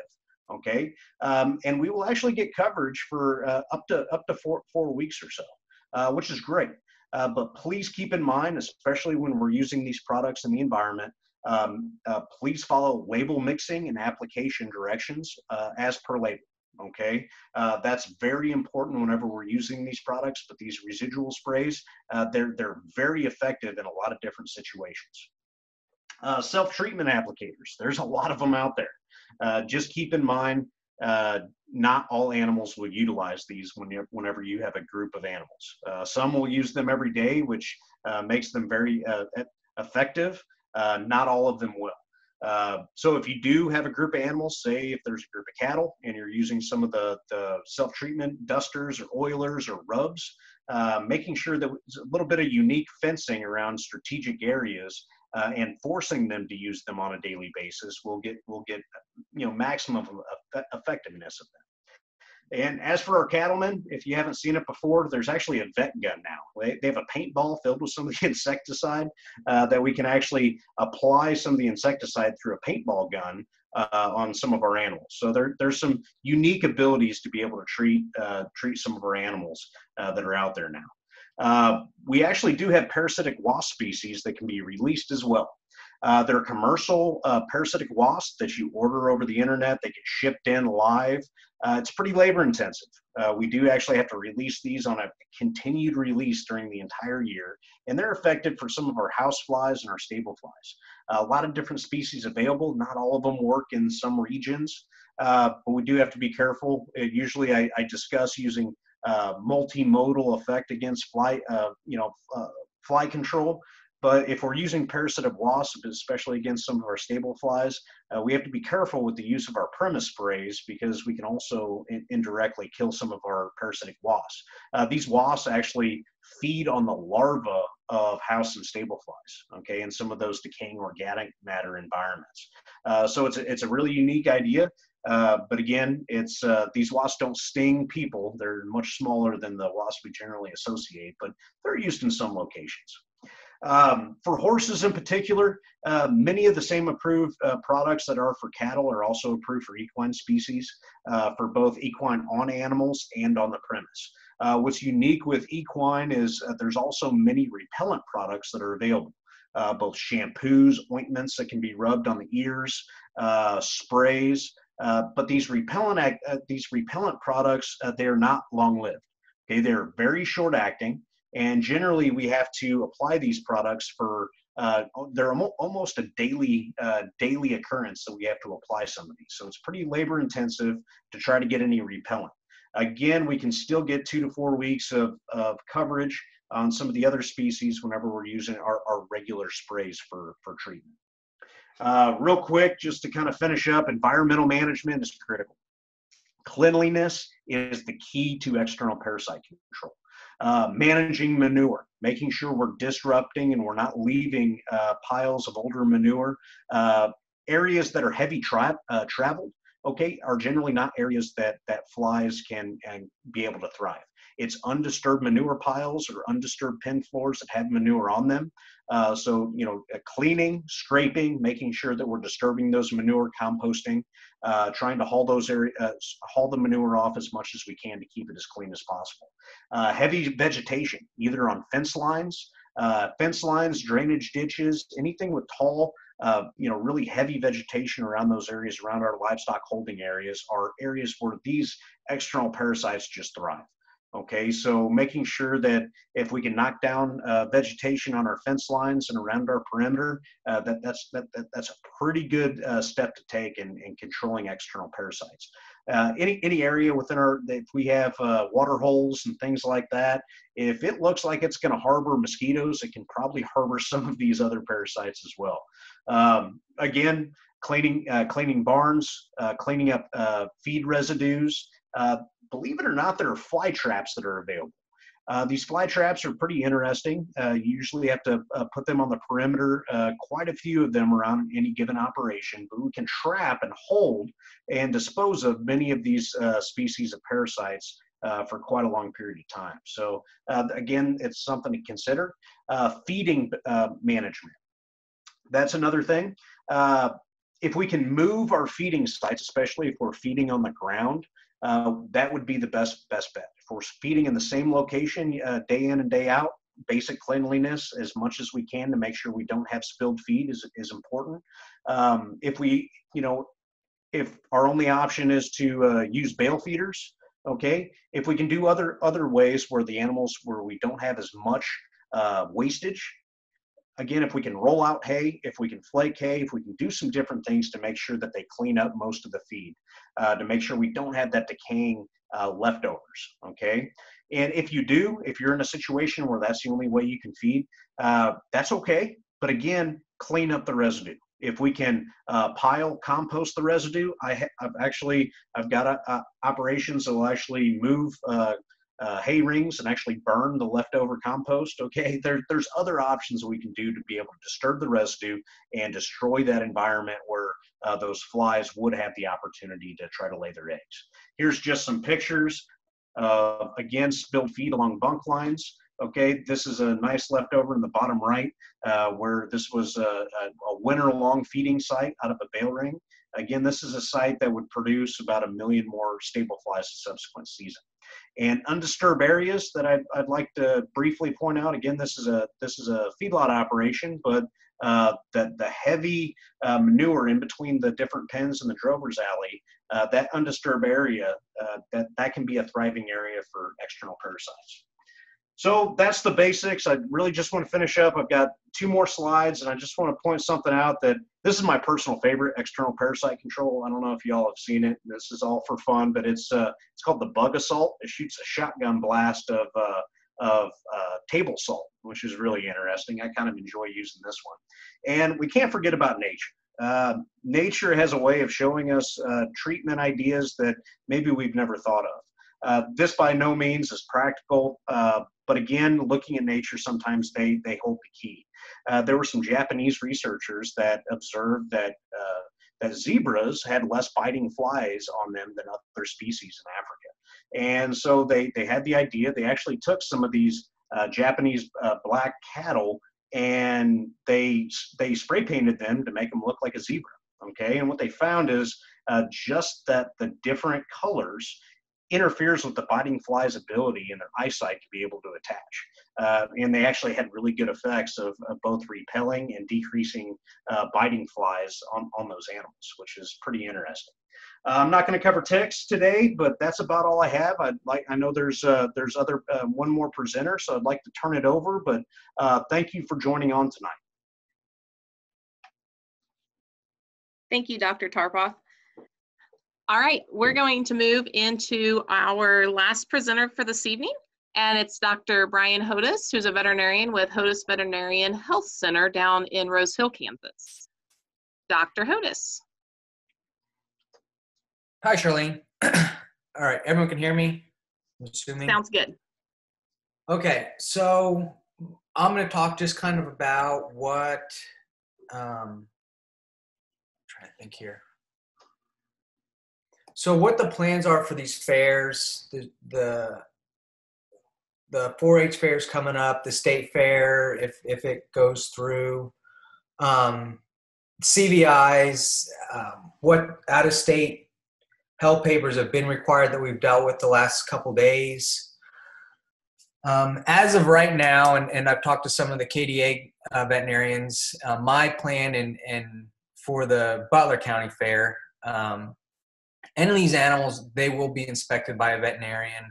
Okay, and we will actually get coverage for up to 4 weeks or so, which is great. But please keep in mind, especially when we're using these products in the environment, please follow label mixing and application directions as per label. Okay, that's very important whenever we're using these products. But these residual sprays, they're very effective in a lot of different situations. Self-treatment applicators, there's a lot of them out there. Just keep in mind, not all animals will utilize these whenever you have a group of animals. Some will use them every day, which makes them very effective. Not all of them will. So if you do have a group of animals, say if there's a group of cattle and you're using some of the self-treatment dusters or oilers or rubs, making sure that there's a little bit of unique fencing around strategic areas and forcing them to use them on a daily basis will get maximum effectiveness of them. And as for our cattlemen, if you haven't seen it before, there's actually a vet gun now. They have a paintball filled with some of the insecticide that we can actually apply some of the insecticide through a paintball gun on some of our animals. So there's some unique abilities to be able to treat some of our animals that are out there now. We actually do have parasitic wasp species that can be released as well. There are commercial parasitic wasps that you order over the internet. They get shipped in live. It's pretty labor intensive. We do actually have to release these on a continued release during the entire year, and they're effective for some of our house flies and our stable flies. A lot of different species available. Not all of them work in some regions, but we do have to be careful. Usually I discuss using multimodal effect against fly control. But if we're using parasitic wasps, especially against some of our stable flies, we have to be careful with the use of our premise sprays because we can also indirectly kill some of our parasitic wasps. These wasps actually feed on the larva of house and stable flies, okay, and some of those decaying organic matter environments. So it's a really unique idea. But again, these wasps don't sting people. They're much smaller than the wasps we generally associate, but they're used in some locations. For horses in particular, many of the same approved products that are for cattle are also approved for equine species, for both equine on animals and on the premise. What's unique with equine is there's also many repellent products that are available, both shampoos, ointments that can be rubbed on the ears, sprays, but these repellent products, they're not long-lived. Okay, they're very short-acting. And generally, we have to apply these products for, they're almost a daily occurrence that we have to apply some of these. So it's pretty labor intensive to try to get any repellent. Again, we can still get 2 to 4 weeks of coverage on some of the other species whenever we're using our regular sprays for treatment. Real quick, just to kind of finish up, environmental management is critical. Cleanliness is the key to external parasite control. Managing manure, making sure we're disrupting and we're not leaving piles of older manure. Areas that are heavy traveled, okay, are generally not areas that flies can be able to thrive. It's undisturbed manure piles or undisturbed pen floors that have manure on them. So, cleaning, scraping, making sure that we're disturbing those manure, composting, trying to haul the manure off as much as we can to keep it as clean as possible. Heavy vegetation, either on fence lines, drainage ditches, anything with tall, really heavy vegetation around those areas, around our livestock holding areas, are areas where these external parasites just thrive. Okay, so making sure that if we can knock down vegetation on our fence lines and around our perimeter, that's a pretty good step to take in controlling external parasites. Any area within if we have water holes and things like that, if it looks like it's going to harbor mosquitoes, it can probably harbor some of these other parasites as well. Again, cleaning barns, cleaning up feed residues. Believe it or not, there are fly traps that are available. These fly traps are pretty interesting. You usually have to put them on the perimeter, quite a few of them around any given operation, but we can trap and hold and dispose of many of these species of parasites for quite a long period of time. So again, it's something to consider. Feeding management. That's another thing. If we can move our feeding sites, especially if we're feeding on the ground, that would be the best bet. If we're feeding in the same location day in and day out, basic cleanliness as much as we can to make sure we don't have spilled feed is important. If our only option is to use bale feeders, okay, if we can do other ways where we don't have as much wastage. Again, if we can roll out hay, if we can flake hay, if we can do some different things to make sure that they clean up most of the feed, to make sure we don't have that decaying leftovers, okay? And if you're in a situation where that's the only way you can feed, that's okay. But again, clean up the residue. If we can compost the residue, I've got operations that will actually move hay rings and actually burn the leftover compost. Okay, there's other options that we can do to be able to disturb the residue and destroy that environment where those flies would have the opportunity to try to lay their eggs. Here's just some pictures of, again, spilled feed along bunk lines. Okay, this is a nice leftover in the bottom right where this was a winter-long feeding site out of a bale ring. Again, this is a site that would produce about 1 million more stable flies the subsequent season. And undisturbed areas that I'd like to briefly point out. Again, this is a feedlot operation, but the heavy manure in between the different pens and the drover's alley, that undisturbed area, that can be a thriving area for external parasites. So that's the basics. I really just want to finish up. I've got 2 more slides, and I just want to point something out that this is my personal favorite, external parasite control. I don't know if y'all have seen it. This is all for fun, but it's called the bug assault. It shoots a shotgun blast of table salt, which is really interesting. I kind of enjoy using this one. And we can't forget about nature. Nature has a way of showing us treatment ideas that maybe we've never thought of. This by no means is practical, but again, looking at nature, sometimes they hold the key. There were some Japanese researchers that observed that zebras had less biting flies on them than other species in Africa. And so they had the idea. They actually took some of these Japanese black cattle and they spray painted them to make them look like a zebra. Okay, and what they found is just that the different colors interferes with the biting fly's ability and their eyesight to be able to attach. And they actually had really good effects of both repelling and decreasing biting flies on those animals, which is pretty interesting. I'm not going to cover ticks today, but that's about all I have. I know there's other one more presenter, so I'd like to turn it over. But thank you for joining on tonight. Thank you, Dr. Tarpoff. All right, we're going to move into our last presenter for this evening, and it's Dr. Brian Hodis, who's a veterinarian with Hodis Veterinarian Health Center down in Rose Hill, Kansas. Dr. Hodis. Hi, Charlene. All right, everyone can hear me, I'm assuming? Sounds good. Okay, so I'm going to talk just kind of about what, I'm trying to think here. So what the plans are for these fairs, the 4-H fairs coming up, the state fair, if it goes through, CVIs, what out-of-state health papers have been required that we've dealt with the last couple days. As of right now, and I've talked to some of the KDA veterinarians, my plan and for the Butler County Fair, any of these animals, they will be inspected by a veterinarian.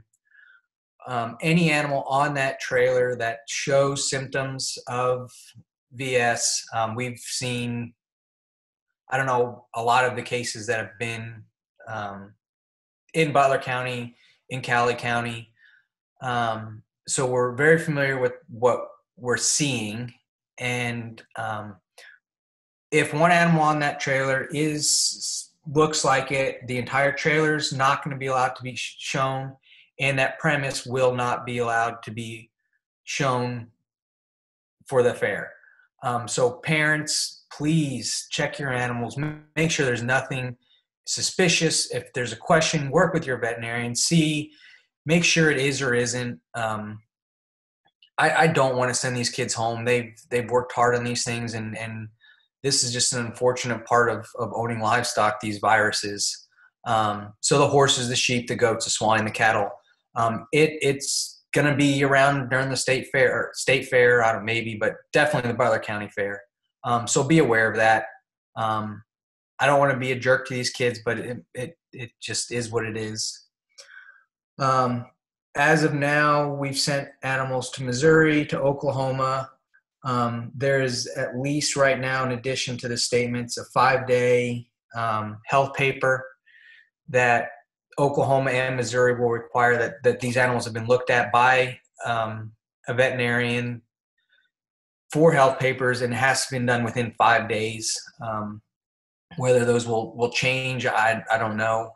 Any animal on that trailer that shows symptoms of VS, we've seen, I don't know, a lot of the cases that have been in Butler County, in Cali County. So we're very familiar with what we're seeing. And if one animal on that trailer looks like it, the entire trailer is not going to be allowed to be shown, and that premise will not be allowed to be shown for the fair. So parents, please check your animals, make sure there's nothing suspicious. If there's a question, work with your veterinarian, make sure it is or isn't. I don't want to send these kids home. They've worked hard on these things, and this is just an unfortunate part of owning livestock, these viruses. So the horses, the sheep, the goats, the swine, the cattle, it's going to be around during the state fair, I don't know, maybe, but definitely the Butler County Fair. So be aware of that. I don't want to be a jerk to these kids, but it just is what it is. As of now, we've sent animals to Missouri, to Oklahoma. There is at least right now, in addition to the statements, a 5-day health paper that Oklahoma and Missouri will require that these animals have been looked at by a veterinarian for health papers, and it has to be done within 5 days. Whether those will change, I don't know.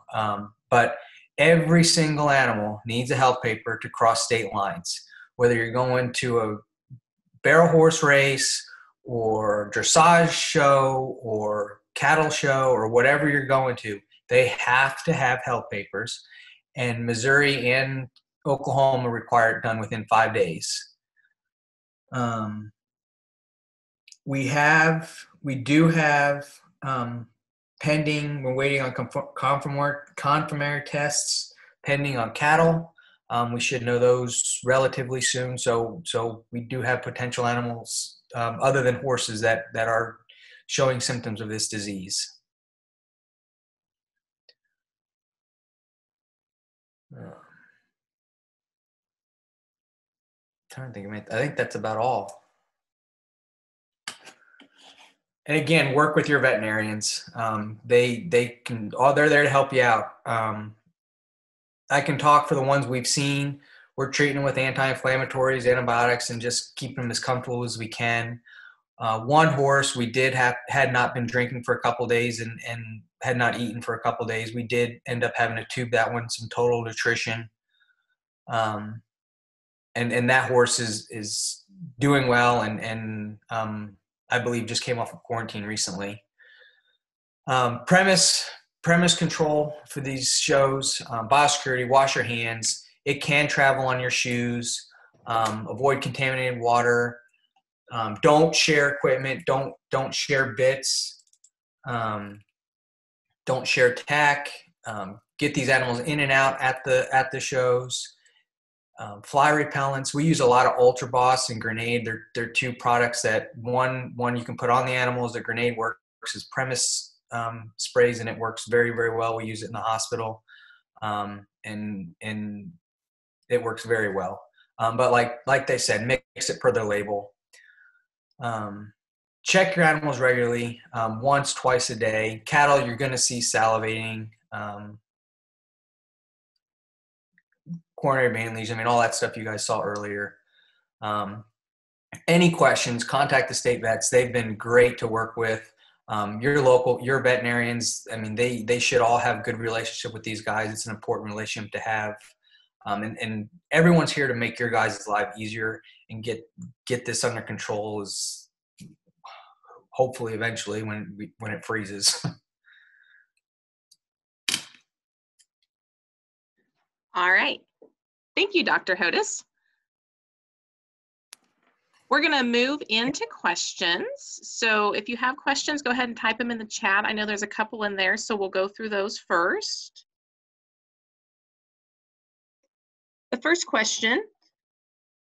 But every single animal needs a health paper to cross state lines, whether you're going to a barrel horse race or dressage show or cattle show or whatever you're going to, they have to have health papers, and Missouri and Oklahoma require it done within 5 days. We do have pending, we're waiting on confirmatory tests pending on cattle. We should know those relatively soon. So we do have potential animals other than horses that are showing symptoms of this disease. Trying to think of it. I think that's about all. And again, work with your veterinarians. They can, they're there to help you out. I can talk for the ones we've seen. We're treating them with anti-inflammatories, antibiotics, and just keeping them as comfortable as we can. One horse we had not been drinking for a couple of days and had not eaten for a couple of days. We did end up having to tube that one some total nutrition. And that horse is doing well, and I believe just came off of quarantine recently. Premise control for these shows, biosecurity, wash your hands. It can travel on your shoes. Avoid contaminated water. Don't share equipment. Don't share bits. Don't share tack. Get these animals in and out at the shows. Fly repellents. We use a lot of Ultra Boss and Grenade. They're two products that one you can put on the animals. The Grenade works as premise sprays, and it works very, very well. We use it in the hospital, and it works very well. But like they said, mix it per their label. Check your animals regularly, once, twice a day. Cattle, you're going to see salivating, coronary vein lesion, I mean, all that stuff you guys saw earlier. Any questions, contact the state vets. They've been great to work with. Your veterinarians, I mean, they should all have good relationship with these guys. It's an important relationship to have. And everyone's here to make your guys' life easier and get this under control, is hopefully eventually when it freezes. All right. Thank you, Dr. Hodis. We're going to move into questions. So if you have questions, go ahead and type them in the chat. I know there's a couple in there, so we'll go through those first. The first question: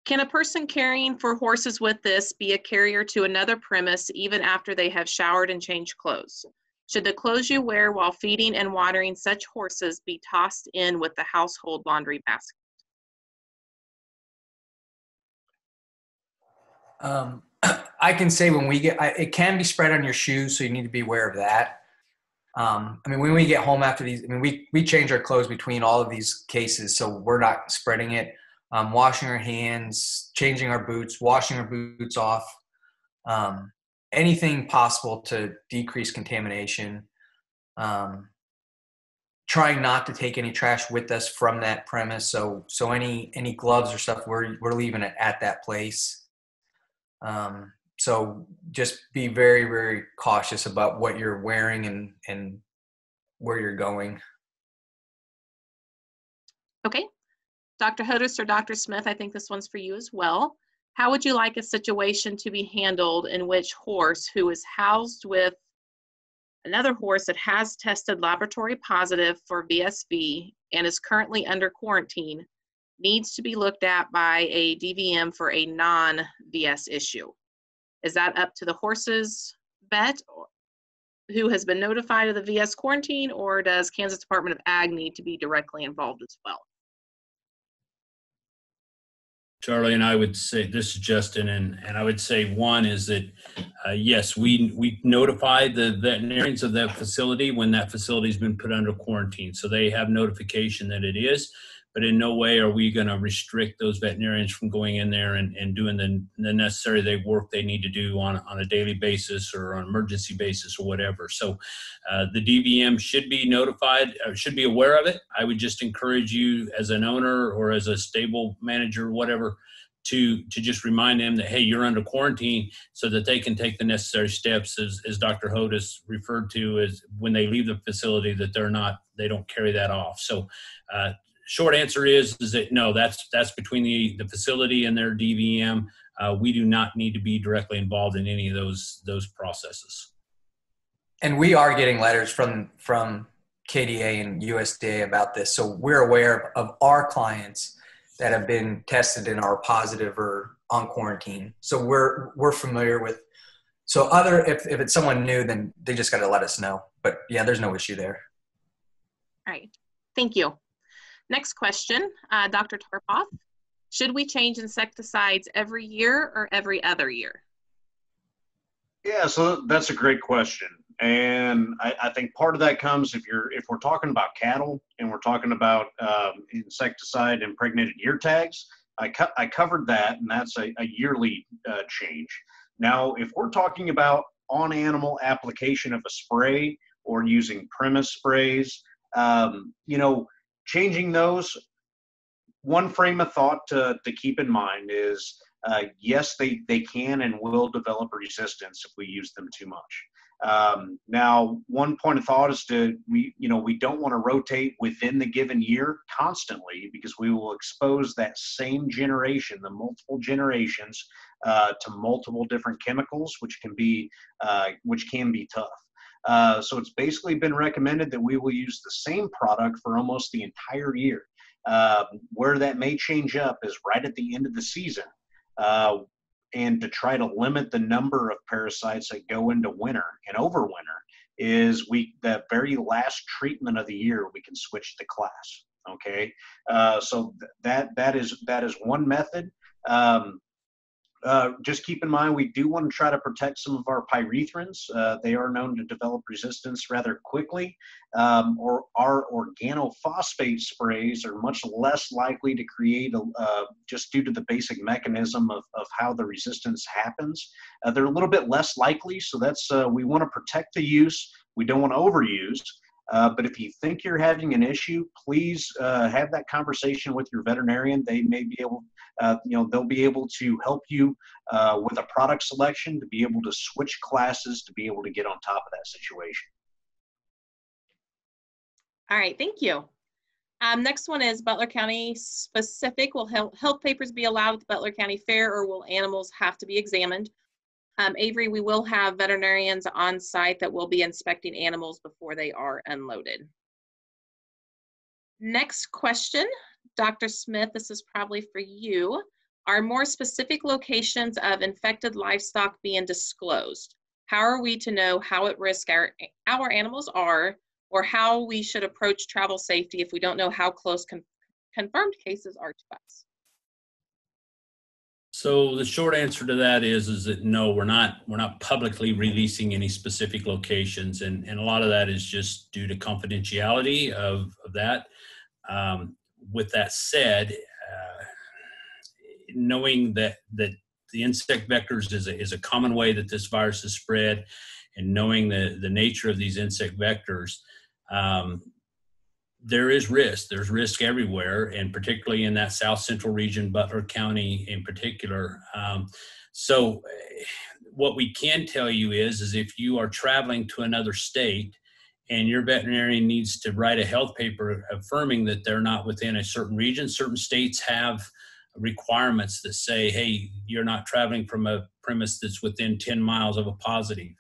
can a person caring for horses with this be a carrier to another premise even after they have showered and changed clothes? Should the clothes you wear while feeding and watering such horses be tossed in with the household laundry basket? I can say when we get, it can be spread on your shoes, so you need to be aware of that. I mean, when we get home after these, I mean, we change our clothes between all of these cases, so we're not spreading it. Washing our hands, changing our boots, washing our boots off, anything possible to decrease contamination. Trying not to take any trash with us from that premise. So any gloves or stuff, we're leaving it at that place. So just be very, very cautious about what you're wearing and where you're going. Okay. Dr. Hodis or Dr. Smith, I think this one's for you as well. How would you like a situation to be handled in which horse who is housed with another horse that has tested laboratory positive for VSV and is currently under quarantine needs to be looked at by a DVM for a non-VS issue? Is that up to the horse's vet who has been notified of the VS quarantine, or does Kansas Department of Ag need to be directly involved as well? Charlie, and I would say, this is Justin, and I would say one is that, yes, we notify the veterinarians of that facility when that facility's been put under quarantine. So they have notification that it is, but in no way are we going to restrict those veterinarians from going in there and doing the necessary work they need to do on a daily basis or on an emergency basis or whatever. So the DVM should be notified, or should be aware of it. I would just encourage you as an owner or as a stable manager, whatever, to just remind them that, hey, you're under quarantine, so that they can take the necessary steps, as Dr. Hodis referred to, as when they leave the facility, that they don't carry that off. So short answer is that no, that's between the facility and their DVM. We do not need to be directly involved in any of those processes. And we are getting letters from KDA and USDA about this, so we're aware of our clients that have been tested and are positive or on quarantine. So we're familiar with. So if it's someone new, then they just got to let us know. But yeah, there's no issue there. All right, thank you. Next question, Dr. Tarpoff. Should we change insecticides every year or every other year? Yeah, so that's a great question. And I think part of that comes if we're talking about cattle and we're talking about insecticide impregnated ear tags. I covered that, and that's a yearly change. Now, if we're talking about on-animal application of a spray or using premise sprays, changing those, one frame of thought to keep in mind is, yes, they can and will develop resistance if we use them too much. Now, one point of thought is we don't want to rotate within the given year constantly, because we will expose that same generation, the multiple generations, to multiple different chemicals, which can be tough. So it's basically been recommended that we will use the same product for almost the entire year. Where that may change up is right at the end of the season. And to try to limit the number of parasites that go into winter and overwinter is the very last treatment of the year, we can switch the class. Okay. So that is one method. Just keep in mind, we do want to try to protect some of our pyrethrins. They are known to develop resistance rather quickly. Or our organophosphate sprays are much less likely to create, just due to the basic mechanism of how the resistance happens. They're a little bit less likely, so that's we want to protect the use. We don't want to overuse. But if you think you're having an issue, please have that conversation with your veterinarian. They may be able, they'll be able to help you with a product selection, to be able to switch classes, to be able to get on top of that situation. All right, thank you. Next one is Butler County specific. Will health papers be allowed at the Butler County Fair, or will animals have to be examined? Avery, we will have veterinarians on site that will be inspecting animals before they are unloaded. Next question, Dr. Smith, this is probably for you. Are more specific locations of infected livestock being disclosed? How are we to know how at risk our animals are, or how we should approach travel safety if we don't know how close confirmed cases are to us? So the short answer to that is that no, we're not publicly releasing any specific locations, and a lot of that is just due to confidentiality of that. With that said, knowing that the insect vectors is a common way that this virus is spread, and knowing the nature of these insect vectors, there is risk. There's risk everywhere, and particularly in that South Central region, Butler County in particular. So what we can tell you is if you are traveling to another state and your veterinarian needs to write a health paper affirming that they're not within a certain region, certain states have requirements that say, hey, you're not traveling from a premise that's within 10 miles of a positive.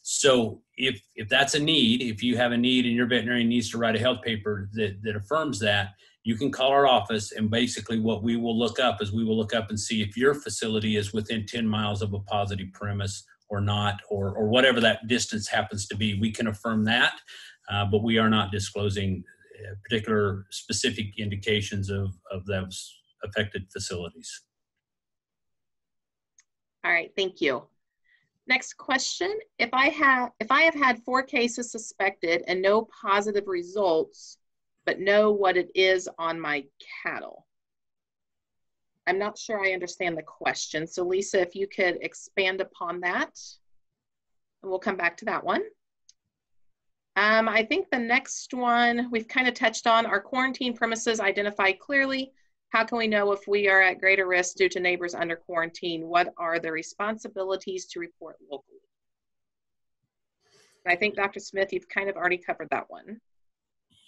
So if that's a need, if you have a need and your veterinarian needs to write a health paper that affirms that, you can call our office, and basically what we will look up is we will look up and see if your facility is within 10 miles of a positive premise or not, or whatever that distance happens to be. We can affirm that, but we are not disclosing particular specific indications of those affected facilities. All right, thank you. Next question, if I have had 4 cases suspected and no positive results, but know what it is on my cattle. I'm not sure I understand the question. So Lisa, if you could expand upon that, and we'll come back to that one. I think the next one we've kind of touched on, are quarantine premises identified clearly? How can we know if we are at greater risk due to neighbors under quarantine? What are the responsibilities to report locally? I think, Dr. Smith, you've kind of already covered that one.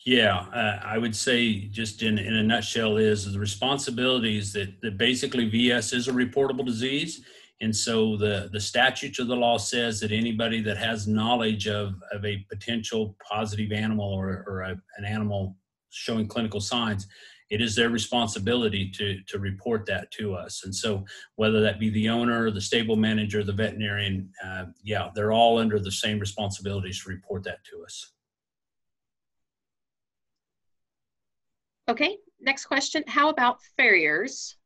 Yeah, I would say just in a nutshell is the responsibilities that basically VS is a reportable disease. And so the statute of the law says that anybody that has knowledge of a potential positive animal or an animal showing clinical signs, it is their responsibility to report that to us. And so whether that be the owner, the stable manager, the veterinarian, yeah, they're all under the same responsibilities to report that to us. Okay, next question. How about farriers?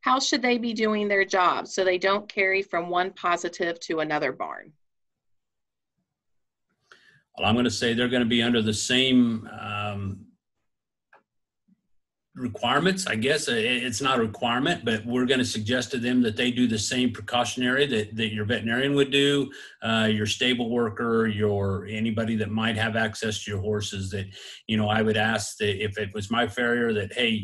How should they be doing their job so they don't carry from one positive to another barn? Well, I'm going to say they're going to be under the same requirements, I guess. It's not a requirement, but we're going to suggest to them that they do the same precautionary that your veterinarian would do, your stable worker, anybody that might have access to your horses. That, I would ask that if it was my farrier that, hey,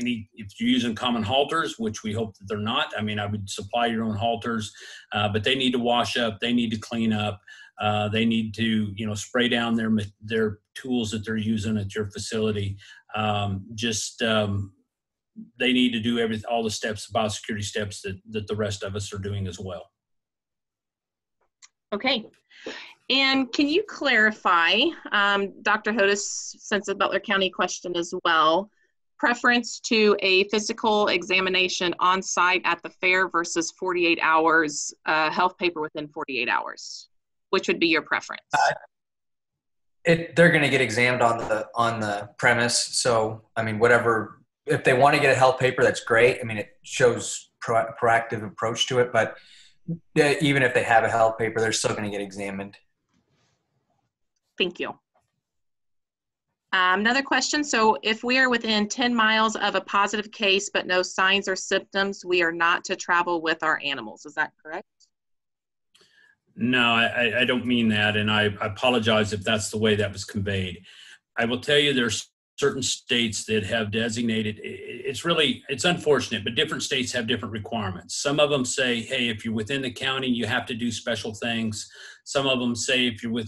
if you're using common halters, which we hope that they're not, I would supply your own halters, but they need to wash up, they need to clean up. They need to, spray down their tools that they're using at your facility. They need to do all the steps, biosecurity steps that the rest of us are doing as well. Okay. And can you clarify, Dr. Hodes, since the Butler County question as well, preference to a physical examination on site at the fair versus 48 hours, health paper within 48 hours? Which would be your preference? They're going to get examined on the premise. So, whatever, if they want to get a health paper, that's great. It shows proactive approach to it, but even if they have a health paper, they're still going to get examined. Thank you. Another question. So if we are within 10 miles of a positive case, but no signs or symptoms, we are not to travel with our animals. Is that correct? No, I don't mean that, and I apologize if that's the way that was conveyed. I will tell you there's certain states that have designated, it's unfortunate, but different states have different requirements. Some of them say, hey, if you're within the county, you have to do special things. Some of them say if you're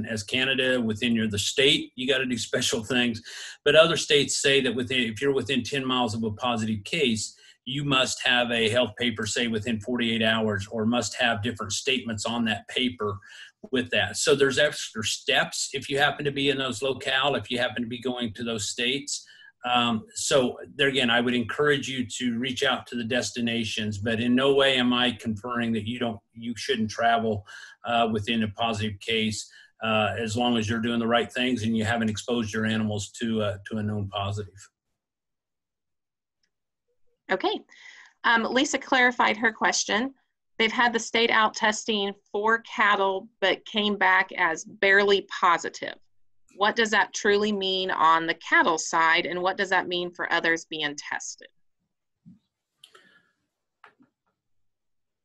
as Canada, within the state, you got to do special things. But other states say that if you're within 10 miles of a positive case, you must have a health paper, say within 48 hours, or must have different statements on that paper with that. So there's extra steps if you happen to be in those locale, if you happen to be going to those states. So there again, I would encourage you to reach out to the destinations, but in no way am I conferring that you shouldn't travel within a positive case, as long as you're doing the right things and you haven't exposed your animals to a known positive. Okay. Lisa clarified her question. They've had the state out testing for cattle, but came back as barely positive. What does that truly mean on the cattle side, and what does that mean for others being tested?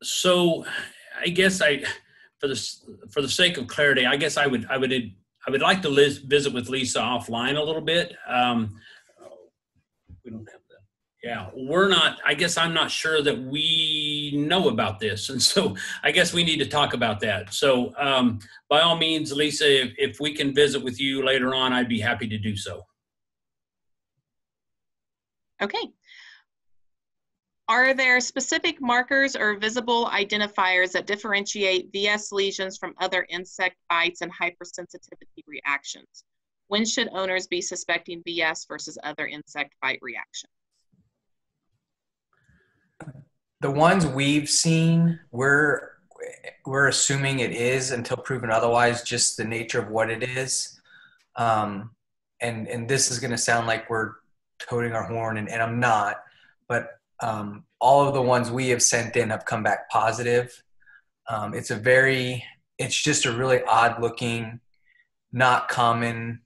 So I guess for the sake of clarity, I guess I would like to visit with Lisa offline a little bit. We don't have that. Yeah, I'm not sure that we know about this. And so I guess we need to talk about that. So by all means, Lisa, if we can visit with you later on, I'd be happy to do so. Okay. Are there specific markers or visible identifiers that differentiate VS lesions from other insect bites and hypersensitivity reactions? When should owners be suspecting VS versus other insect bite reactions? The ones we've seen, we're assuming it is, until proven otherwise, just the nature of what it is. And this is going to sound like we're toting our horn, and I'm not, but all of the ones we have sent in have come back positive. It's just a really odd looking, not common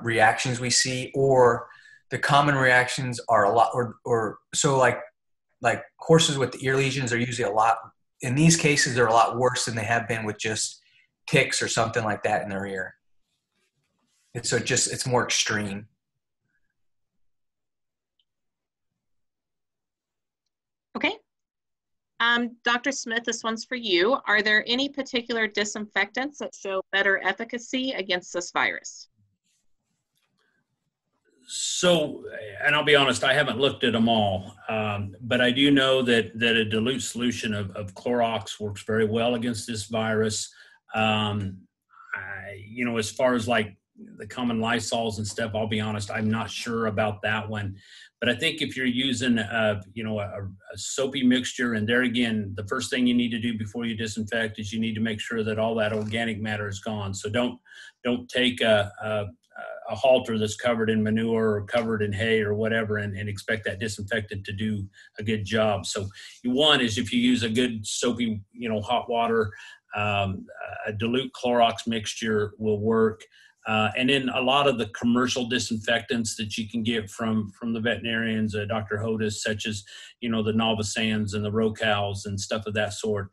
reactions we see, or the common reactions are a lot, or so like horses with the ear lesions are usually a lot, in these cases, they're a lot worse than they have been with just ticks or something like that in their ear. And so it's more extreme. Okay. Dr. Smith, this one's for you. Are there any particular disinfectants that show better efficacy against this virus? So, and I'll be honest, I haven't looked at them all, but I do know that a dilute solution of Clorox works very well against this virus. As far as like the common Lysols and stuff, I'll be honest, I'm not sure about that one. But I think if you're using a soapy mixture, and there again, the first thing you need to do before you disinfect is you need to make sure that all that organic matter is gone. So don't take a halter that's covered in manure or covered in hay or whatever and expect that disinfectant to do a good job. So one is if you use a good soapy, hot water, a dilute Clorox mixture will work. And then a lot of the commercial disinfectants that you can get from the veterinarians, Dr. Hodis, such as, the Novasans and the Rocals and stuff of that sort,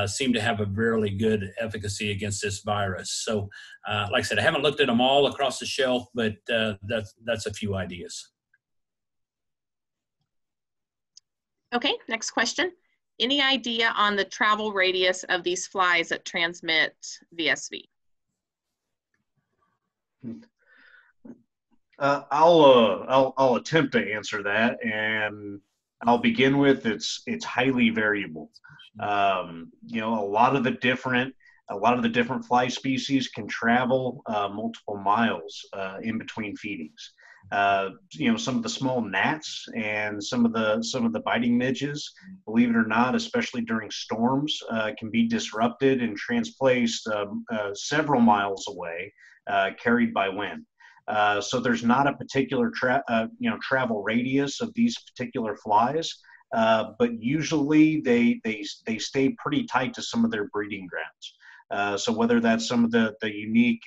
seem to have a really good efficacy against this virus. So, like I said, I haven't looked at them all across the shelf, but that's a few ideas. Okay, next question. Any idea on the travel radius of these flies that transmit VSV? I'll attempt to answer that, and I'll begin with it's highly variable. A lot of the different fly species can travel multiple miles in between feedings. Some of the small gnats and some of the biting midges, believe it or not, especially during storms, can be disrupted and transplaced several miles away, carried by wind. So there's not a particular travel radius of these particular flies, but usually they stay pretty tight to some of their breeding grounds. So whether that's some of the unique,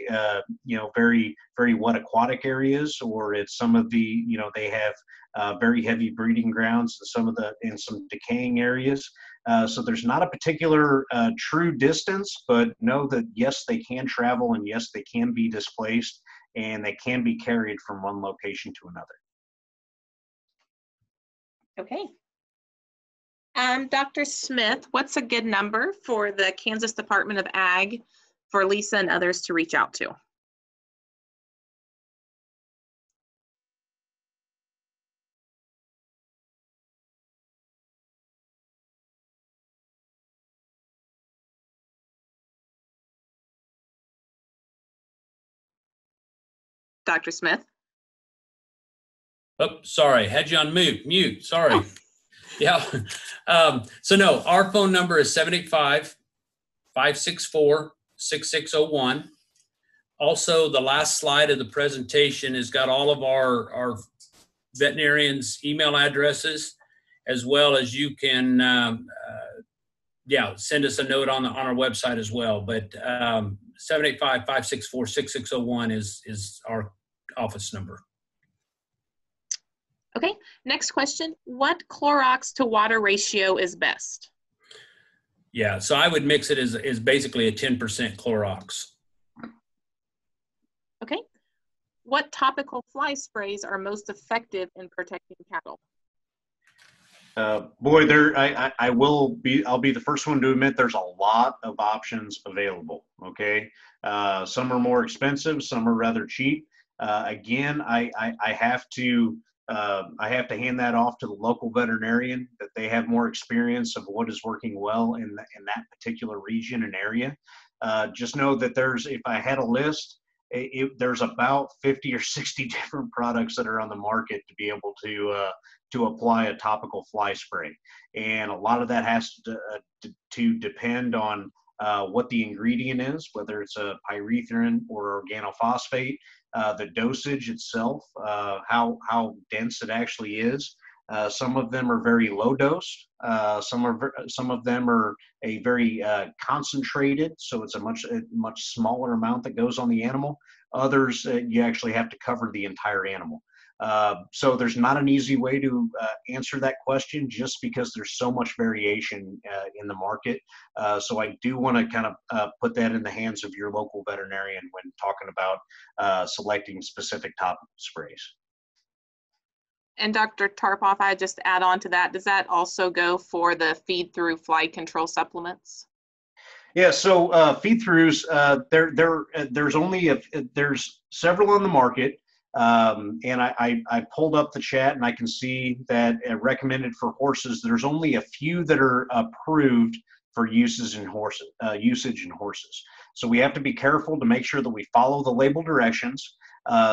very, very wet aquatic areas, or it's some of the, they have very heavy breeding grounds in some decaying areas. So there's not a particular true distance, but know that yes, they can travel, and yes, they can be displaced, and they can be carried from one location to another. Okay. Dr. Smith, what's a good number for the Kansas Department of Ag for Lisa and others to reach out to? Dr. Smith? Oh, sorry, had you on mute, sorry. Oh. Yeah, so no, our phone number is 785-564-6601. Also, the last slide of the presentation has got all of our veterinarians' email addresses, as well as you can, send us a note on our website as well. But 785-564-6601 is our office number. Okay, next question. What Clorox to water ratio is best? Yeah, so I would mix it as basically a 10% Clorox. Okay. What topical fly sprays are most effective in protecting cattle? I'll be the first one to admit there's a lot of options available. Okay. Some are more expensive, some are rather cheap. Again, I have to hand that off to the local veterinarian, that they have more experience of what is working well in that particular region and area. Just know that if I had a list, there's about 50 or 60 different products that are on the market to be able to apply a topical fly spray. And a lot of that has to depend on what the ingredient is, whether it's a pyrethrin or organophosphate, the dosage itself, how dense it actually is. Some of them are very low dose. Some of them are a very concentrated, so it's a much smaller amount that goes on the animal. Others, you actually have to cover the entire animal. So there's not an easy way to answer that question, just because there's so much variation in the market. So I do want to kind of put that in the hands of your local veterinarian when talking about selecting specific topical sprays. And Dr. Tarpoff, I just add on to that, does that also go for the feed-through fly control supplements? Yeah, so feed-throughs, there's several on the market. And I pulled up the chat, and I can see that recommended for horses, there's only a few that are approved for usage in horses. So we have to be careful to make sure that we follow the label directions.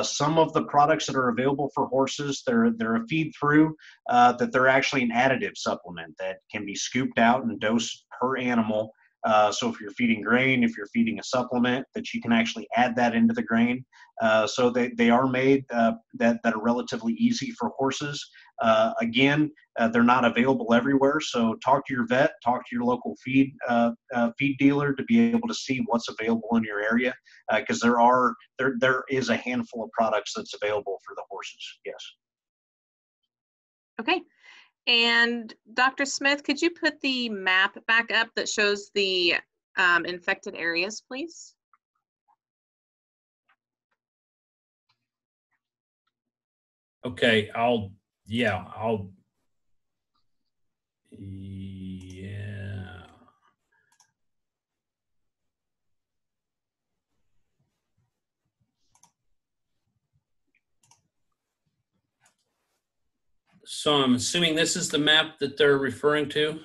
Some of the products that are available for horses, they're a feed through, that they're actually an additive supplement that can be scooped out and dosed per animal. So if you're feeding grain, if you're feeding a supplement, that you can actually add that into the grain. So they are made that are relatively easy for horses. Again, they're not available everywhere, so talk to your vet, talk to your local feed dealer to be able to see what's available in your area, because there is a handful of products that's available for the horses. Yes. Okay. And Dr. Smith, could you put the map back up that shows the infected areas, please? Okay, yeah. So I'm assuming this is the map that they're referring to?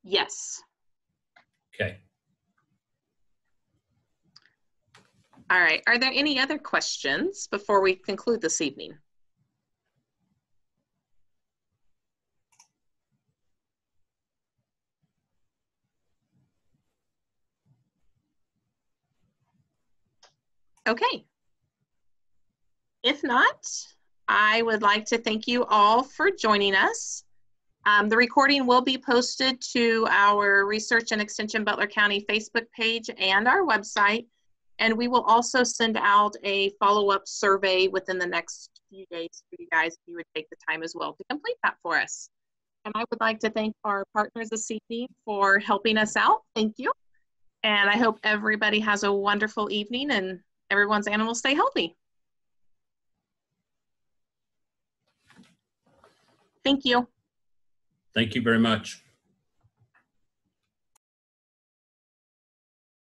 Yes. Okay. All right. Are there any other questions before we conclude this evening? Okay. If not, I would like to thank you all for joining us. The recording will be posted to our Research and Extension Butler County Facebook page and our website. And we will also send out a follow-up survey within the next few days for you guys if you would take the time as well to complete that for us. And I would like to thank our partners this evening for helping us out. Thank you. And I hope everybody has a wonderful evening and everyone's animals stay healthy. Thank you. Thank you very much.